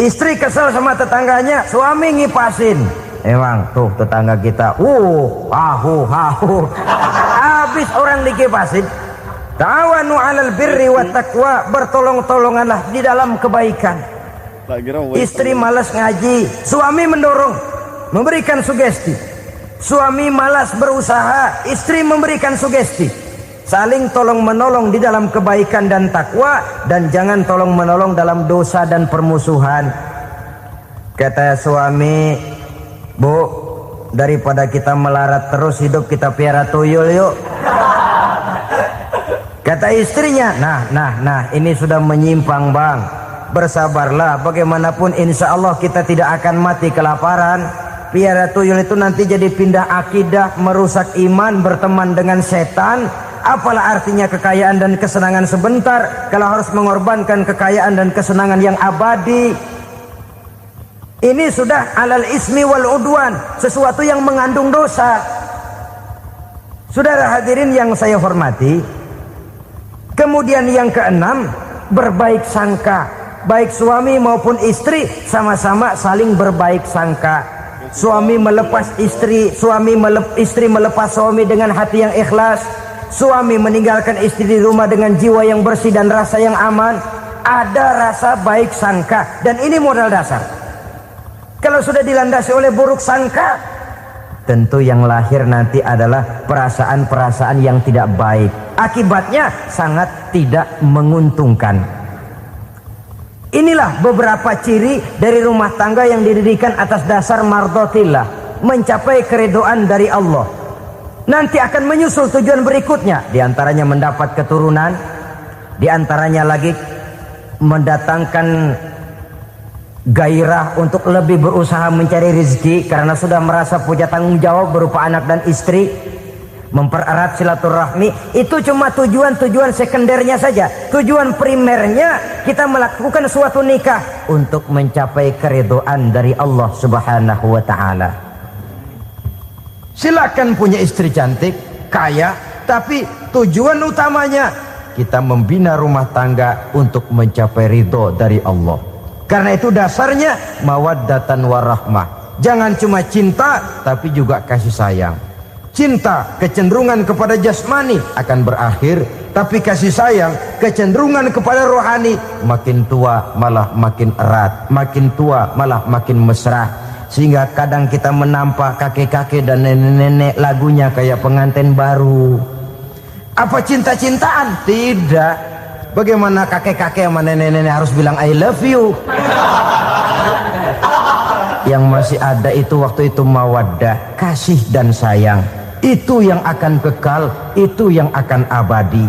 Istri kesel sama tetangganya, suami ngipasin. Emang tuh tetangga kita, hahu. Habis orang dikipasin. Ta'awanu 'alal birri wat taqwa, bertolong-tolonganlah di dalam kebaikan. Istri malas ngaji, suami mendorong, memberikan sugesti. Suami malas berusaha, istri memberikan sugesti. Saling tolong menolong di dalam kebaikan dan takwa, dan jangan tolong menolong dalam dosa dan permusuhan. Kata suami, Bu, daripada kita melarat terus hidup, kita piara tuyul yuk. Kata istrinya, nah ini sudah menyimpang bang. Bersabarlah, bagaimanapun insya Allah kita tidak akan mati kelaparan. Piara tuyul itu nanti jadi pindah akidah, merusak iman, berteman dengan setan. Apalah artinya kekayaan dan kesenangan sebentar kalau harus mengorbankan kekayaan dan kesenangan yang abadi. Ini sudah alal ismi wal udwan, sesuatu yang mengandung dosa. Saudara hadirin yang saya hormati, kemudian yang keenam, berbaik sangka. Baik suami maupun istri sama-sama saling berbaik sangka. Suami melepas istri, istri melepas suami dengan hati yang ikhlas. Suami meninggalkan istri di rumah dengan jiwa yang bersih dan rasa yang aman. Ada rasa baik sangka, dan ini modal dasar. Kalau sudah dilandasi oleh buruk sangka, tentu yang lahir nanti adalah perasaan-perasaan yang tidak baik. Akibatnya sangat tidak menguntungkan. Inilah beberapa ciri dari rumah tangga yang didirikan atas dasar mardhatillah, mencapai keridhaan dari Allah. Nanti akan menyusul tujuan berikutnya, diantaranya mendapat keturunan, diantaranya lagi mendatangkan gairah untuk lebih berusaha mencari rezeki karena sudah merasa punya tanggung jawab berupa anak dan istri. Mempererat silaturahmi, itu cuma tujuan-tujuan sekundernya saja. Tujuan primernya kita melakukan suatu nikah untuk mencapai keridhaan dari Allah Subhanahu wa taala. Silakan punya istri cantik, kaya, tapi tujuan utamanya kita membina rumah tangga untuk mencapai ridho dari Allah. Karena itu dasarnya mawaddatan warahmah. Jangan cuma cinta, tapi juga kasih sayang. Cinta, kecenderungan kepada jasmani akan berakhir, tapi kasih sayang, kecenderungan kepada rohani, makin tua malah makin erat, makin tua malah makin mesra. Sehingga kadang kita menampak kakek-kakek dan nenek-nenek lagunya kayak pengantin baru. Apa cinta-cintaan? Tidak. Bagaimana kakek-kakek sama nenek-nenek harus bilang I love you? Yang masih ada itu waktu itu mawaddah, kasih dan sayang. Itu yang akan kekal, itu yang akan abadi.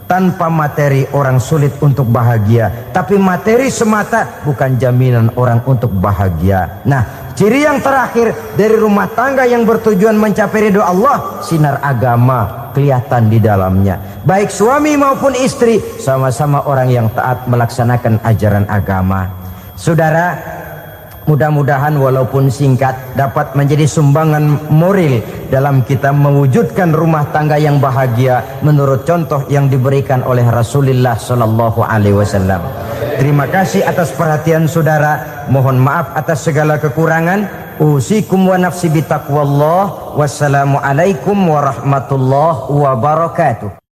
Tanpa materi orang sulit untuk bahagia, tapi materi semata bukan jaminan orang untuk bahagia. Nah, ciri yang terakhir dari rumah tangga yang bertujuan mencapai ridho Allah, sinar agama kelihatan di dalamnya. Baik suami maupun istri sama-sama orang yang taat melaksanakan ajaran agama. Saudara, mudah-mudahan walaupun singkat dapat menjadi sumbangan moral dalam kita mewujudkan rumah tangga yang bahagia menurut contoh yang diberikan oleh Rasulullah sallallahu alaihi wasallam. Terima kasih atas perhatian saudara. Mohon maaf atas segala kekurangan. Usikum wa nafsi bitaqwallah. Wassalamualaikum warahmatullahi wabarakatuh.